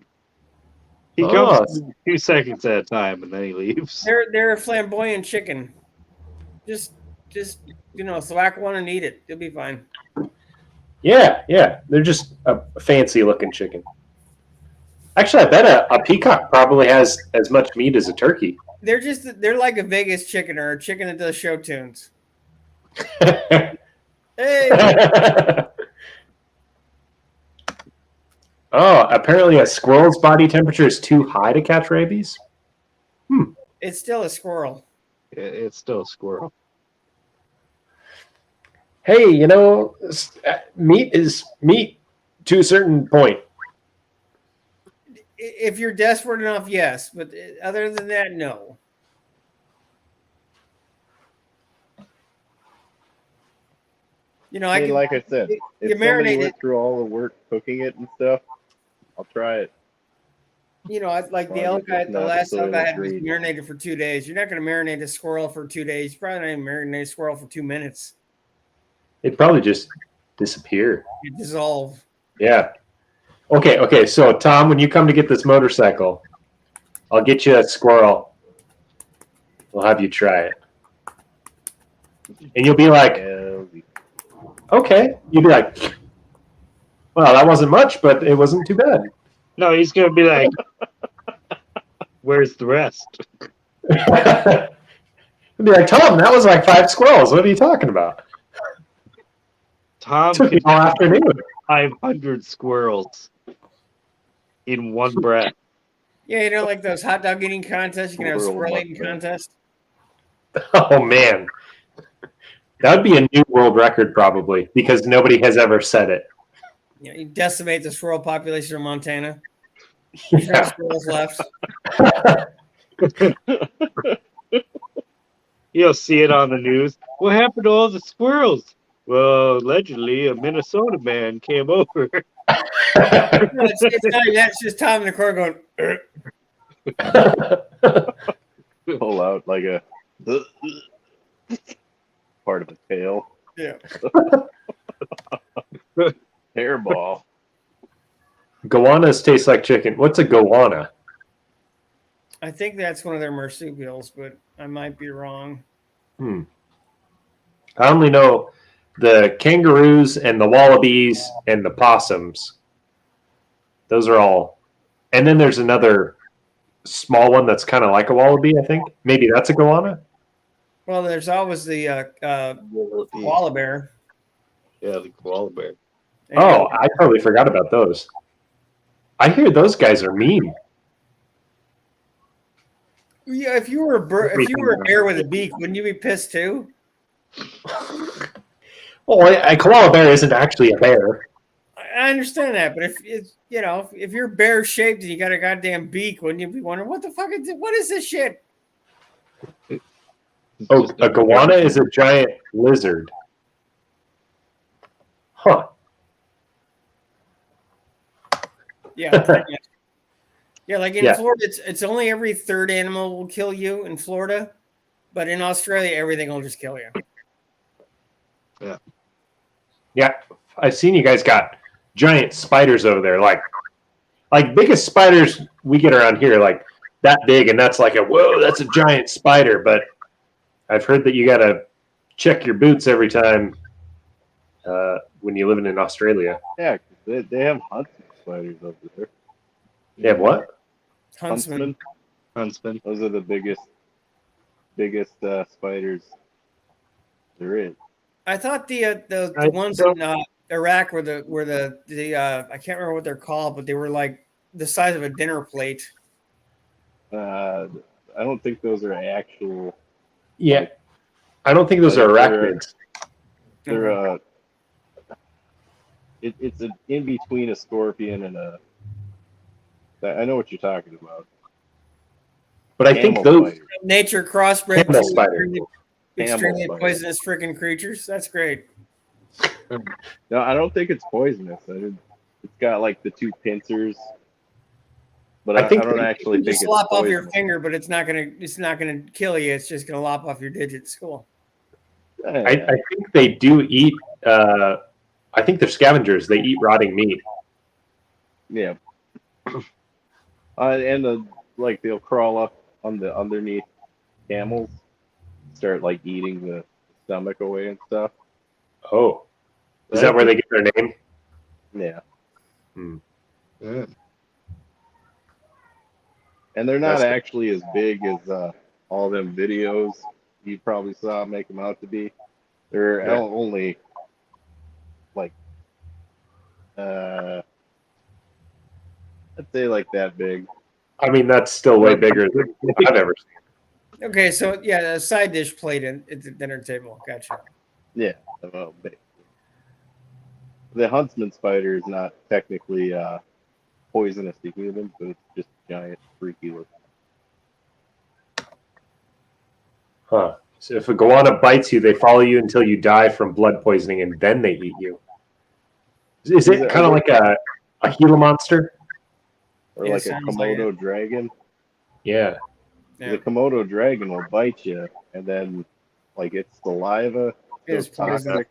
He comes 2 seconds at a time and then he leaves. They're a flamboyant chicken. Just just thwack one and eat it. You'll be fine. Yeah, they're just a fancy looking chicken. Actually, I bet a peacock probably has as much meat as a turkey. They're like a Vegas chicken or a chicken that does show tunes. Hey. Oh, apparently a squirrel's body temperature is too high to catch rabies. It's still a squirrel. It's still a squirrel. Hey, meat is meat to a certain point. If you're desperate enough, yes, but other than that, no. Like I said, if somebody went through all the work cooking it and stuff, I'll try it. Like the elk the last elk I had was marinated for 2 days. You're not going to marinate a squirrel for 2 days. You're probably not even marinate a squirrel for 2 minutes. It'd probably just disappear. It dissolve. Yeah. Okay. So, Tom, when you come to get this motorcycle, I'll get you a squirrel. We'll have you try it. And you'll be like, okay. You'll be like, well, that wasn't much, but it wasn't too bad. No, he's going to be like, where's the rest? He'll be like, Tom, that was like 5 squirrels. What are you talking about? Tom took me all afternoon. 500 squirrels in one breath. Yeah, like those hot dog eating contests. You can have a squirrel eating contest. Oh, man. That would be a new world record, probably, because nobody has ever said it. Yeah, you decimate the squirrel population of Montana. Yeah. Squirrels left. You'll see it on the news. What happened to all the squirrels? Well, allegedly, a Minnesota man came over. It's not that. It's just Tom in the car going. Pull out like a part of a tail. Yeah. Hairball. Goannas taste like chicken. What's a goanna? I think that's one of their marsupials, but I might be wrong. I only know the kangaroos and the wallabies and the possums. Those are all. And then there's another small one that's kind of like a wallaby, I think. Maybe that's a goanna. Well, there's always the koala bear. Yeah, the koala bear. Oh, I totally forgot about those. I hear those guys are mean. Yeah, if you were a bear with a beak, wouldn't you be pissed too? Well, a koala bear isn't actually a bear. I understand that, but if you're bear shaped and you got a goddamn beak, wouldn't you be wondering what is this shit? Oh, a goanna is a giant lizard. Huh. Yeah. Yeah, like in Florida, it's only every third animal will kill you in Florida, but in Australia, everything will just kill you. Yeah. Yeah, I've seen you guys got giant spiders over there, like biggest spiders we get around here, like that big, and that's like whoa, that's a giant spider. But I've heard that you got to check your boots every time when you're living in Australia. Yeah, they have huntsman spiders over there. They have what? Huntsman. Those are the biggest spiders there is. I thought the ones in Iraq were the I can't remember what they're called, but they were like the size of a dinner plate. I don't think those are actual. Yeah, I don't think those are arachnids. They're it's in between a scorpion and a. I know what you're talking about. But I think those spiders. Nature crossbred extremely spider. poisonous freaking creatures. That's great. No, I don't think it's poisonous. It's got like the 2 pincers, but I don't actually think it's lop off your poisonous. finger, but it's not gonna kill you. It's just gonna lop off your digits. Cool. I think they do eat. I think they're scavengers. They eat rotting meat. Yeah. And they'll crawl up on the underneath camels, start like eating the stomach away and stuff. Oh, is that where they get their name? Yeah. Yeah. And they're not That's- actually as big as all them videos you probably saw make them out to be. They're Yeah. only like, I'd say like that big. I mean, that's still way bigger than I've ever seen. Okay, so yeah, a side dish plate at the dinner table. Gotcha. Yeah. Well, the huntsman spider is not technically poisonous to humans, but it's just giant, freaky looking. Huh. So if a goanna bites you, they follow you until you die from blood poisoning, and then they eat you. Is it kind of like a Gila monster? Or Yeah, like a sounds like Komodo dragon. Yeah. Yeah. The Komodo dragon will bite you, and then like its saliva It's so toxic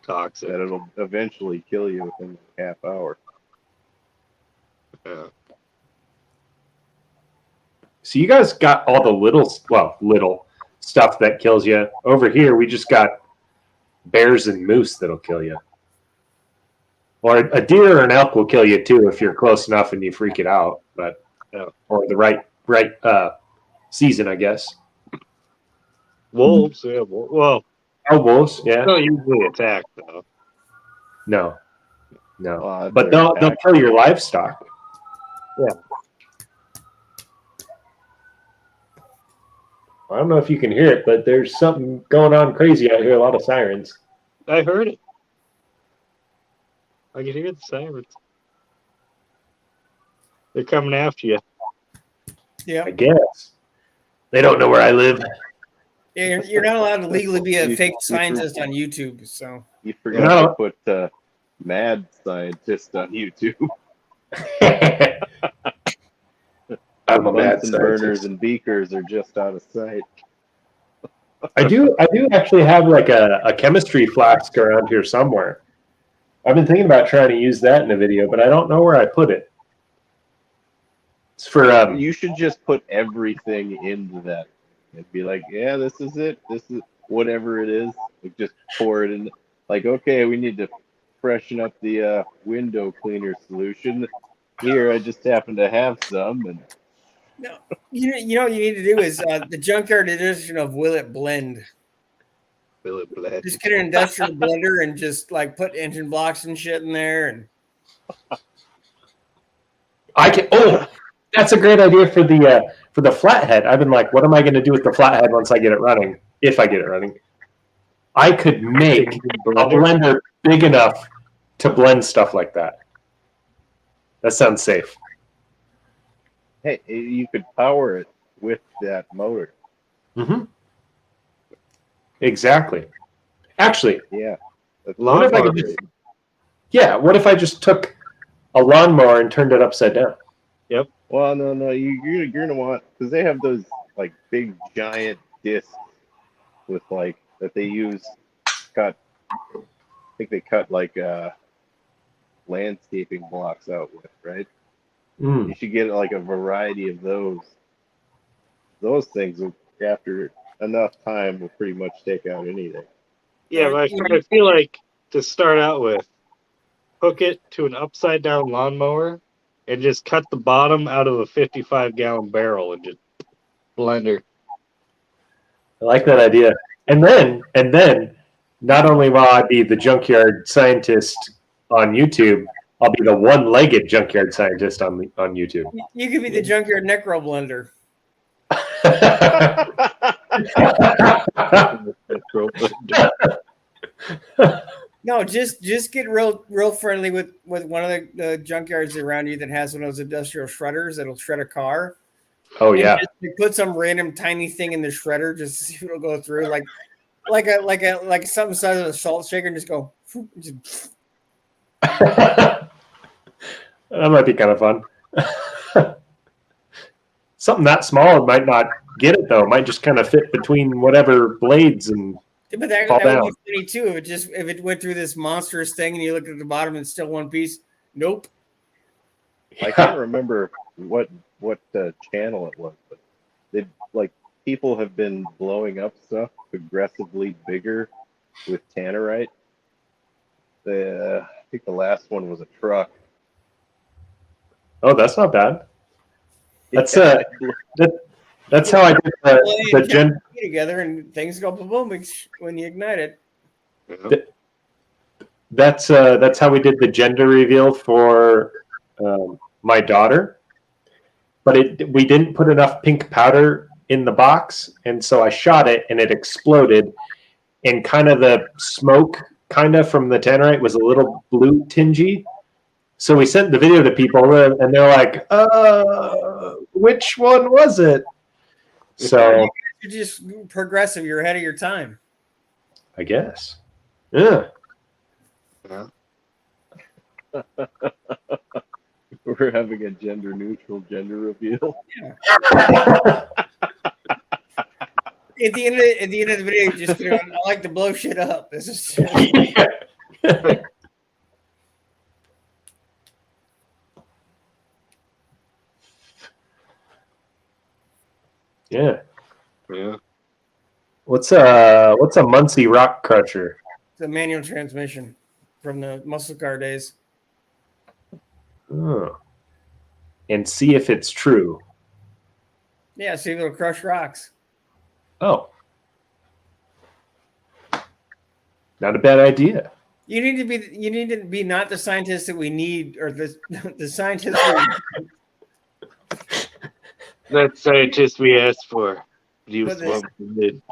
Toxic. that it'll eventually kill you within a half hour. Yeah. So you guys got all the little stuff that kills you. Over here, we just got bears and moose that'll kill you. Or a deer or an elk will kill you too if you're close enough and you freak it out. But or the right season, I guess. Wolves, yeah. Well, Wolves, yeah. they don't usually attack though. No. Well, if But they're they'll attacked- kill your livestock. Yeah. I don't know if you can hear it, but there's something going on crazy out here. A lot of sirens. I heard it. I can hear the sirens. They're coming after you. Yeah. I guess. They don't know where I live. Yeah, you're not allowed to legally be a You- fake you- scientist on YouTube. So You forgot No. to put mad scientist on YouTube. I'm a mad Bunsen burners scientist. and beakers are just out of sight. I do actually have like a chemistry flask around here somewhere. I've been thinking about trying to use that in a video, but I don't know where I put it. It's for You should just put everything into that and be like, yeah, this is it. This is whatever it is. Like, just pour it in. Like, okay, we need to freshen up the window cleaner solution. Here, I just happen to have some, and no, you know what you need to do is the junkyard edition of Will It Blend. Will it blend? Just get an industrial blender and just like put engine blocks and shit in there. And I can. Oh, that's a great idea for the flathead. I've been like, what am I going to do with the flathead once I get it running? If I get it running, I could make a blender big enough to blend stuff like that. That sounds safe. hey, you could power it with that motor. Mm-hmm. Exactly. Actually, Yeah. what if I could just, what if I just took a lawnmower and turned it upside down? Well, no, you're gonna want, because they have those like big giant discs with like that they use cut. I think they cut like landscaping blocks out with, right? Mm. You should get like a variety of those. Those things will, after enough time, will pretty much take out anything. Yeah, but I feel like to start out with, hook it to an upside down lawnmower and just cut the bottom out of a 55-gallon barrel and just blender. I like that idea. And then, not only will I be the junkyard scientist on YouTube, I'll be the one-legged junkyard scientist on YouTube. you could be the junkyard necro blender. No, just get real friendly with one of the junkyards around you that has one of those industrial shredders that'll shred a car. Oh yeah. Just put some random tiny thing in the shredder just to see if it'll go through, like something size of a salt shaker, and just go. Just, That might be kind of fun. Something that small might not get it though. It might just kind of fit between whatever blades and but that fall would down. be funny too if it went through this monstrous thing and you look at the bottom and it's still one piece. Nope. I can't remember what channel it was, but they like people have been blowing up stuff aggressively bigger with tannerite. I think the last one was a truck. Oh, that's not bad. That's that's Yeah. how I did the gen. Together and things go boom when you ignite it. That's how we did the gender reveal for my daughter, but we didn't put enough pink powder in the box, and so I shot it and it exploded, and kind of the smoke from the tannerite was a little blue tingy. So we sent the video to people, and they're like, which one was it? So you're just progressive. You're ahead of your time. I guess. Yeah. We're having a gender neutral gender reveal. Yeah. At the end of the video, just I like to blow shit up. This is Yeah. Yeah. What's a Muncie rock crusher? It's a manual transmission from the muscle car days. Oh. And see if it's true. Yeah, see if it'll crush rocks. Oh. Not a bad idea. You need to be not the scientist that we need, or the scientist. That scientist we asked for. He was But this- the one who did.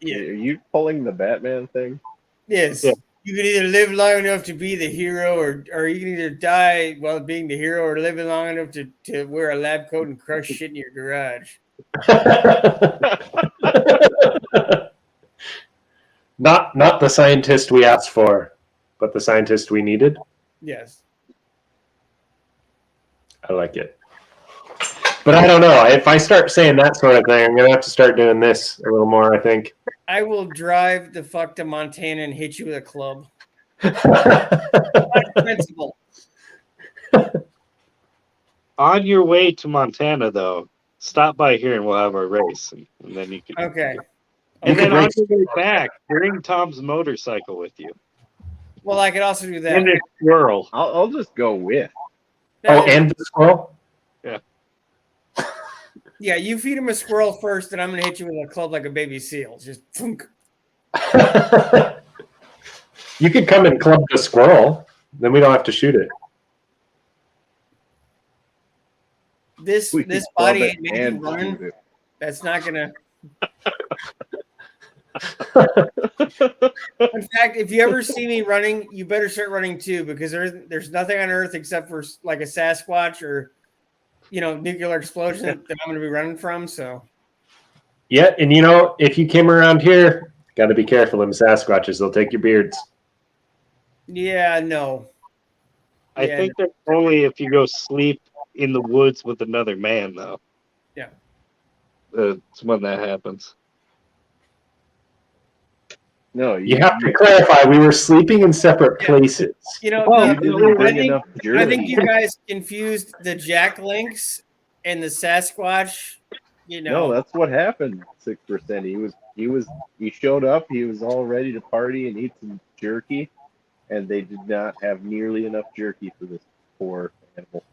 Yeah. Are you pulling the Batman thing? Yes. Yeah. You can either live long enough to be the hero, or you can either die while being the hero, or live long enough to wear a lab coat and crush shit in your garage. Not the scientist we asked for, but the scientist we needed. Yes. I like it. But I don't know. If I start saying that sort of thing, I'm going to have to start doing this a little more, I think. I will drive the fuck to Montana and hit you with a club. Principle. On your way to Montana, though, stop by here and we'll have our race, and then you can. Okay. And You then can on race- your way back, bring Tom's motorcycle with you. Well, I could also do that. And a squirrel. I'll just go with. Oh, and the squirrel? Yeah, you feed him a squirrel first, and I'm gonna hit you with a club like a baby seal. Just thunk. You could come and club the squirrel. Then we don't have to shoot it. This We can club body it ain't made to and run. shoot it. That's not gonna. In fact, if you ever see me running, you better start running too, because there's nothing on Earth except for like a Sasquatch or, nuclear explosion that I'm going to be running from. So Yeah, and if you came around here, got to be careful. Them Sasquatches, they'll take your beards. yeah, no. I think that's only if you go sleep in the woods with another man, though. Yeah. It's when that happens. No, You have to clarify. We were sleeping in separate places. I didn't bring enough think jerky. you guys confused the Jack Lynx and the Sasquatch. No, that's what happened. 6%. He showed up. He was all ready to party and eat some jerky, and they did not have nearly enough jerky for this poor animal.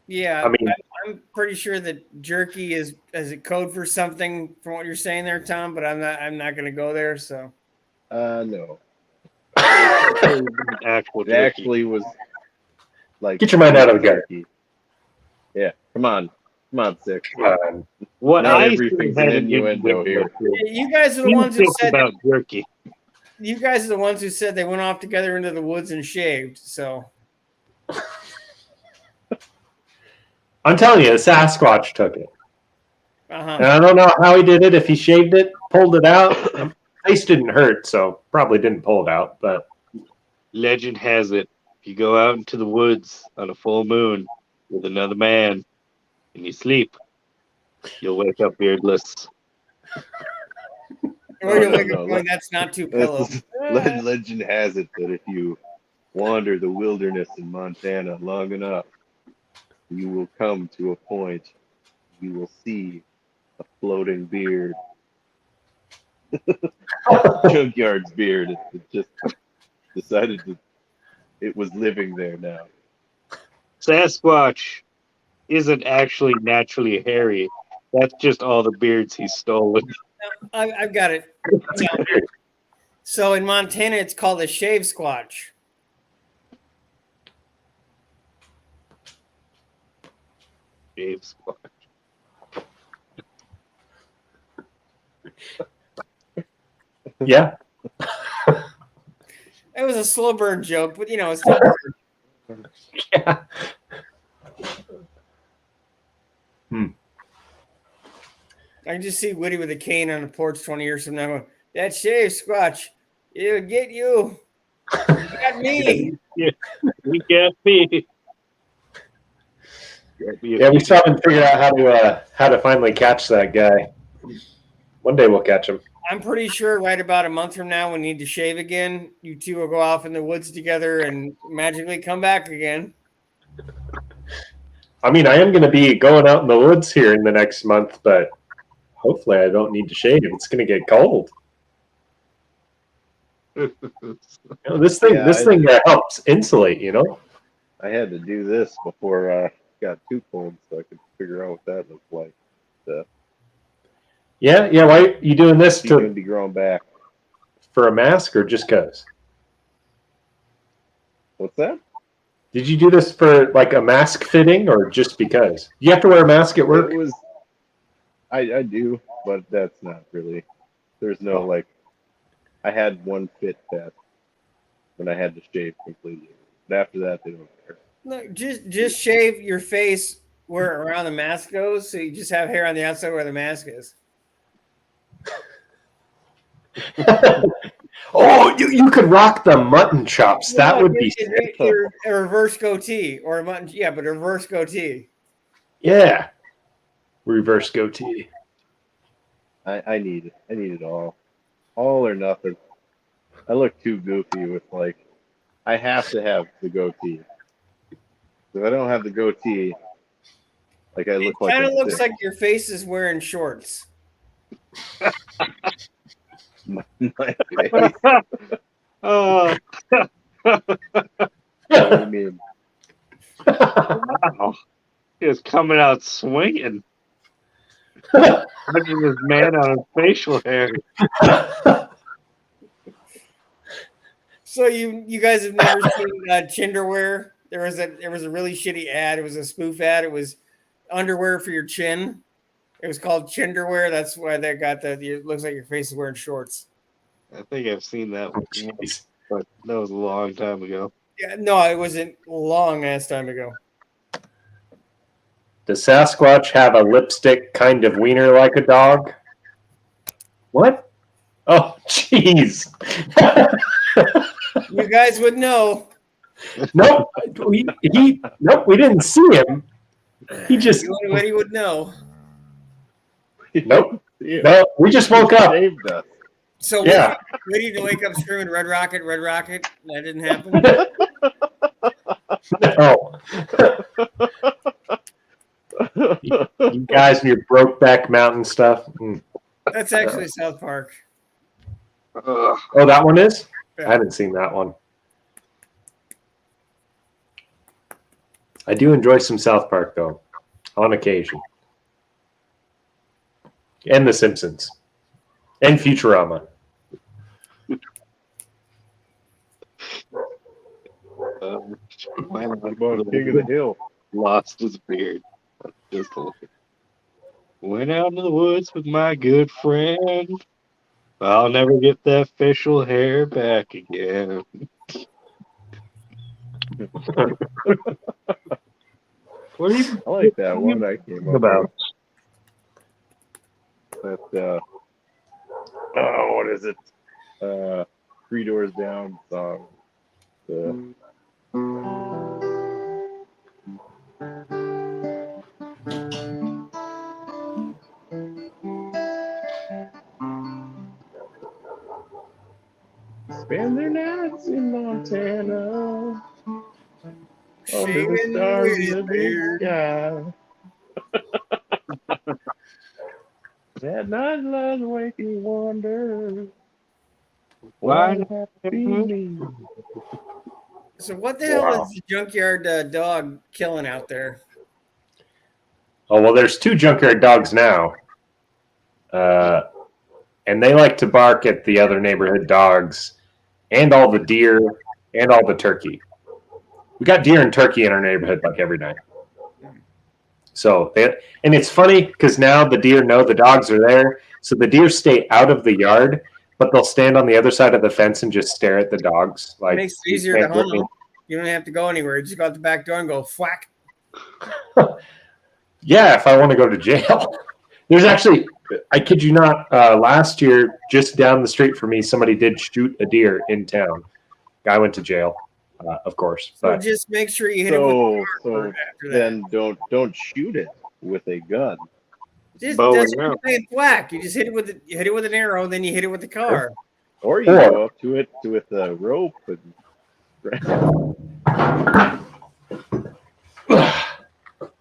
Yeah, I mean- I'm pretty sure that jerky is a code for something from what you're saying there, Tom. But I'm not going to go there. So No, Actual it jerky. actually was like Get your mind out of the gutter. jerky. Yeah, come on, 6. What Not I everything's had an a innuendo here. you guys are the He ones who thinks said about jerky. you guys are the ones who said they went off together into the woods and shaved. So I'm telling you, the Sasquatch took it. And uh-huh. I don't know how he did it. If he shaved it, pulled it out. Face didn't hurt, so probably didn't pull it out. But Legend has it, if you go out into the woods on a full moon with another man and you sleep, you'll wake up beardless. Or you'll wake no, up going, that's not too pillow. Legend has it that if you wander the wilderness in Montana long enough, you will come to a point you will see floating beard. Junkyard's beard. It just decided to. It was living there now. Sasquatch isn't actually naturally hairy. That's just all the beards he's stolen. I've got it. So in Montana, it's called a shave squatch. Shave Squatch. Yeah. It was a slow burn joke, but it's Yeah. I can just see Woody with a cane on the porch 20 years from now going, that shave squatch, it'll get you. You got me. Yeah, you got me. Yeah, we still haven't figured out how to finally catch that guy. One day we'll catch him. I'm pretty sure right about a month from now, we need to shave again. You two will go off in the woods together and magically come back again. I mean, I am going to be going out in the woods here in the next month, but hopefully I don't need to shave. It's going to get cold. This thing helps insulate, I had to do this before it got too cold, so I could figure out what that looked like. Yeah. Why are you doing this She's gonna be growing back. For a mask or just cause? What's that? Did you do this for like a mask fitting or just because? You have to wear a mask at work? It was. I do, but that's not really. There's no like. I had one fit test when I had to shave completely. But after that, they don't care. Look, just shave your face where around the mask goes, so you just have hair on the outside where the mask is. Oh, you could rock the mutton chops. That would be sick. A reverse goatee or a mutton, but a reverse goatee. Yeah, reverse goatee. I need it all or nothing. I look too goofy with I have to have the goatee. If I don't have the goatee, I look like. Kind of looks like your face is wearing shorts. my face. Oh, What do you mean? wow. He was coming out swinging. Punching this man on his facial hair. So you guys have never seen Chinderwear? There was a really shitty ad. It was a spoof ad. It was underwear for your chin. It was called Chinderwear. That's why they got that. It looks like your face is wearing shorts. I think I've seen that one, but that was a long time ago. Yeah, no, it wasn't long ass time ago. Does Sasquatch have a lipstick kind of wiener like a dog? What? Oh, jeez. You guys would know. Nope. We didn't see him. He just. Anybody would know. Nope. Yeah. No, we just woke up. Saved us. So Yeah. we need to wake up screaming Red Rocket, Red Rocket. That didn't happen. Oh. You guys and your Brokeback Mountain stuff. That's actually South Park. Ugh. Oh, that one is? Yeah. I haven't seen that one. I do enjoy some South Park, though, on occasion. And The Simpsons. And Futurama. Went What about King of the Hill? Lost his beard. Just went out into the woods with my good friend. I'll never get that facial hair back again. What are you I like that one. I came up about? with. What is it? Three Doors Down song. Spend their nights in Montana. Under the Shaving stars with in the big beard. sky. That night lies waking wonder. Why Why have to be me? So what the hell is the junkyard dog killing out there? Oh, well, there's 2 junkyard dogs now. And they like to bark at the other neighborhood dogs and all the deer and all the turkey. We got deer and turkey in our neighborhood like every night. So, and it's funny because now the deer know the dogs are there. So the deer stay out of the yard, but they'll stand on the other side of the fence and just stare at the dogs. Like, It makes it easier to hunt them. You don't have to go anywhere. You just go out the back door and go whack. Yeah, if I want to go to jail. There's actually, I kid you not, last year, just down the street from me, somebody did shoot a deer in town. Guy went to jail, of course. So But just make sure you hit it with So after that. then don't shoot it with a gun. Just bow that's and what arrow. you're saying, whack. You just hit it with an arrow, then you hit it with the car. Or you go up to it with a rope and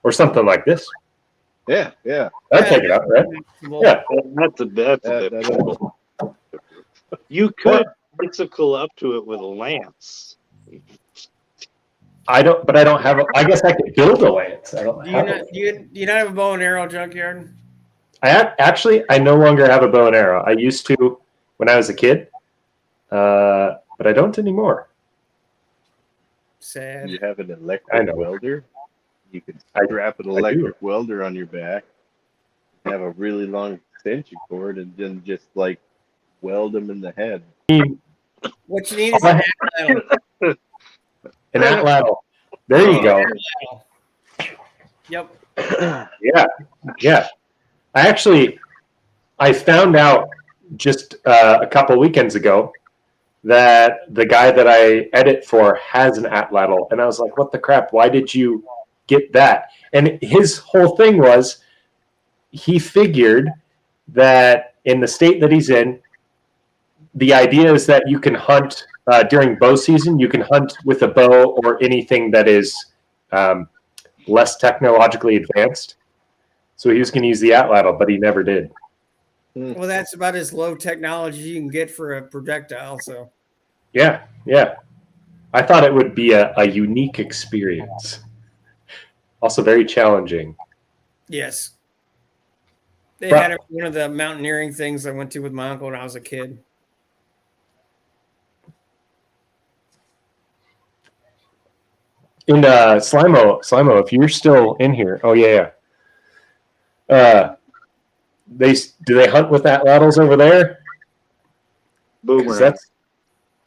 or something like this. yeah. I'd take it out, right? Yeah. That's a bit. You could bicycle up to it with a lance. I don't have. I guess I could build a lance. I don't. Do you not have a bow and arrow junkyard? I no longer have a bow and arrow. I used to when I was a kid, but I don't anymore. Sad. You have an I electric know. welder. You can I- strap an I electric welder on your back, have a really long extension cord, and then just like weld them in the head. What you need is an atlatl. An atlatl. There you go. Yep. Yeah. I found out just a couple weekends ago that the guy that I edit for has an atlatl, and I was like, "What the crap? Why did you get that?" And his whole thing was, he figured that in the state that he's in, the idea is that you can hunt during bow season. You can hunt with a bow or anything that is less technologically advanced. So he was going to use the atlatl, but he never did. Well, that's about as low technology you can get for a projectile. So Yeah. I thought it would be a unique experience. Also very challenging. yes, they had one of the mountaineering things I went to with my uncle when I was a kid. And Slimo, if you're still in here, oh yeah. Do they hunt with atlatls over there? 'Cause Boomerang.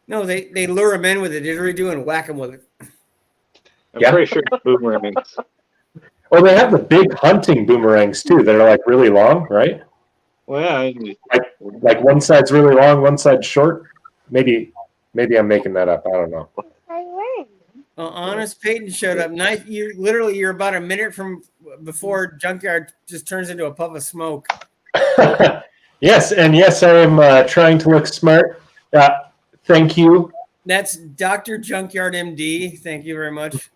No, they lure them in with a didgeridoo and whack them with it. I'm Yeah. pretty sure it's boomerangs. Oh, they have the big hunting boomerangs too that are like really long, right? Well, Like one side's really long, one side's short. Maybe I'm making that up. I don't know. Honest Peyton showed up. Nice. You're about a minute from before junkyard just turns into a puff of smoke. Yes, and yes, I am trying to look smart. Thank you. That's Dr. Junkyard MD. Thank you very much.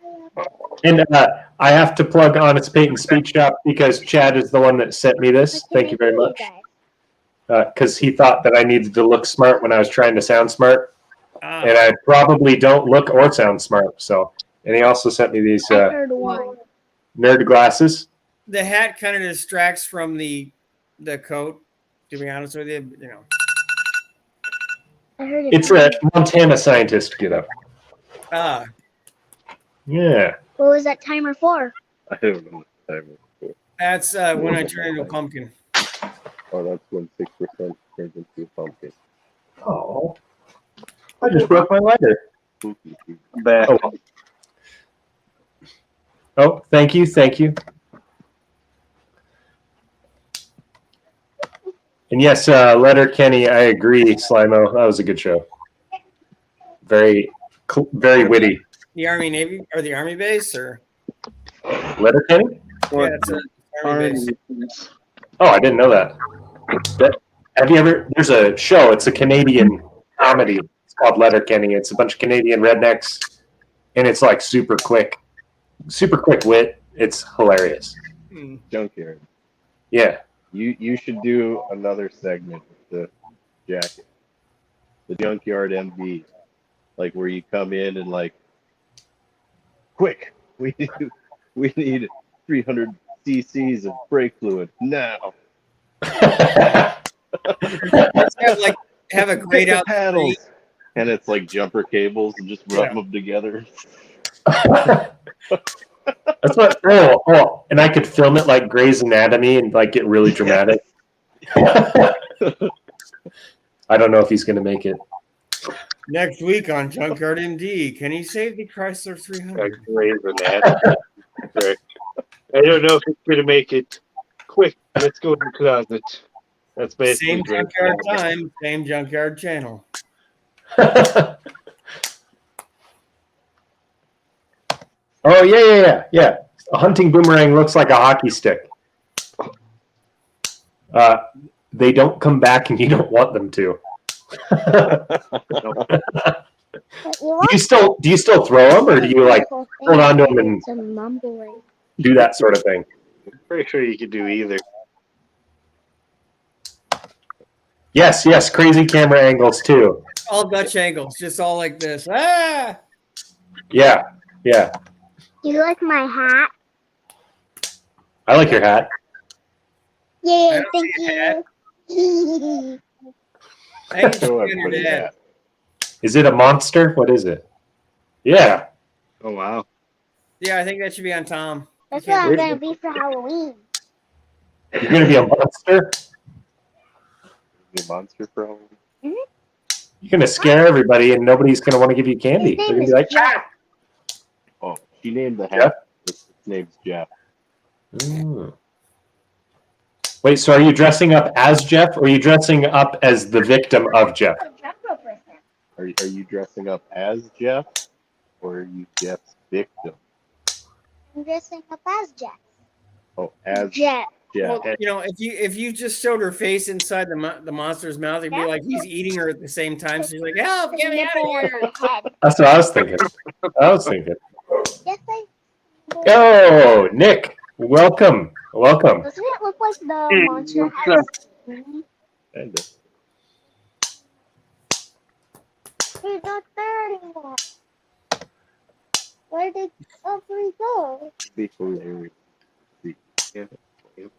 And I have to plug Honest Peyton Speed Shop because Chad is the one that sent me this. Thank you very much. Because he thought that I needed to look smart when I was trying to sound smart. And I probably don't look or sound smart. So, and he also sent me these nerd glasses. The hat kind of distracts from the coat, to be honest with you. You know, It's a Montana scientist get up. Yeah. What was that timer for? I don't know what the timer is for. that's when I turn into a pumpkin. Oh, that's when 6% turns into a pumpkin. Oh, I just broke my lighter. Spooky. back. Oh, thank you. And yes, Letter Kenny, I agree, Slimo. That was a good show. Very witty. The Army Navy or the Army base or Letter Kenny? yeah, it's a Army base. Oh, I didn't know that. Have you ever? There's a show. It's a Canadian comedy. It's called Letter Kenny. It's a bunch of Canadian rednecks, and it's like super quick wit. It's hilarious. Junkyard. Yeah. You should do another segment with the jacket, the junkyard MV, like where you come in and like, quick, we need 300 cc's of brake fluid now. Let's have a Pick grayed the out paddles, street. and it's like jumper cables and just rub them together. That's what. Oh, and I could film it like Grey's Anatomy and like get really dramatic. I don't know if he's gonna make it. Next week on Junkyard MD, can he save the Chrysler 300? I don't know if it's going to make it. Quick, let's go to the closet. That's basically Same junkyard time, same junkyard channel. Oh yeah. A hunting boomerang looks like a hockey stick. They don't come back, and you don't want them to. Do you still throw them, or do you like hold on to them and do that sort of thing? Pretty sure you could do either. Yes, crazy camera angles too. All Dutch angles, just all like this. Ah! Yeah. You like my hat? I like your hat. Yay, I don't thank see a you. I think Show it's everybody that. Is it a monster? What is it? Yeah. Oh, wow. Yeah, I think that should be on Tom. That's what I'm gonna be for Halloween. You're gonna be a monster. The monster for Halloween. You're gonna scare everybody, and nobody's gonna want to give you candy. His They're name gonna is be like, Jeff. Oh, she named the Jeff? hat. Its name's Jeff. Mm. Wait, so are you dressing up as Jeff, or are you dressing up as the victim of Jeff? Are you dressing up as Jeff, or are you Jeff's victim? I'm dressing up as Jeff. Oh, as Jeff. Jeff. Well, if you just showed her face inside the monster's mouth, it'd be like he's eating her at the same time. So she's like, "Help! Get me out of here!" That's what I was thinking. Yes, Oh, Nick, welcome. doesn't it look like the monster has? Kinda. He's not there anymore. Where did Aubrey go? Be hilarious. Yep. I think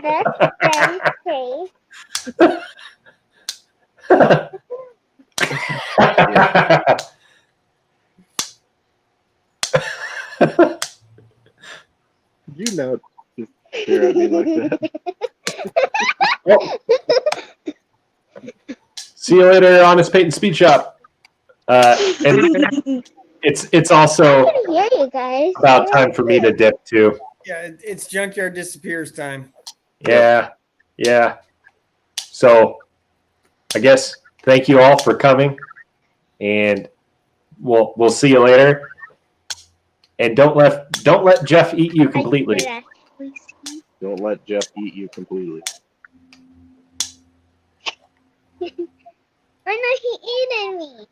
that's very safe. You know, just stare at me like that. See you later, Honest Peyton Speed Shop. And it's also I can hear you guys. about time for me to dip too. Yeah, it's junkyard disappears time. Yeah. So I guess thank you all for coming, and we'll see you later. And don't let Jeff eat you completely. Don't let Jeff eat you completely. Why not he eating me?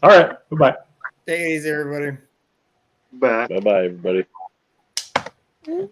All right. Bye-bye. Take it easy, everybody. Bye. Bye-bye, everybody. Hmm?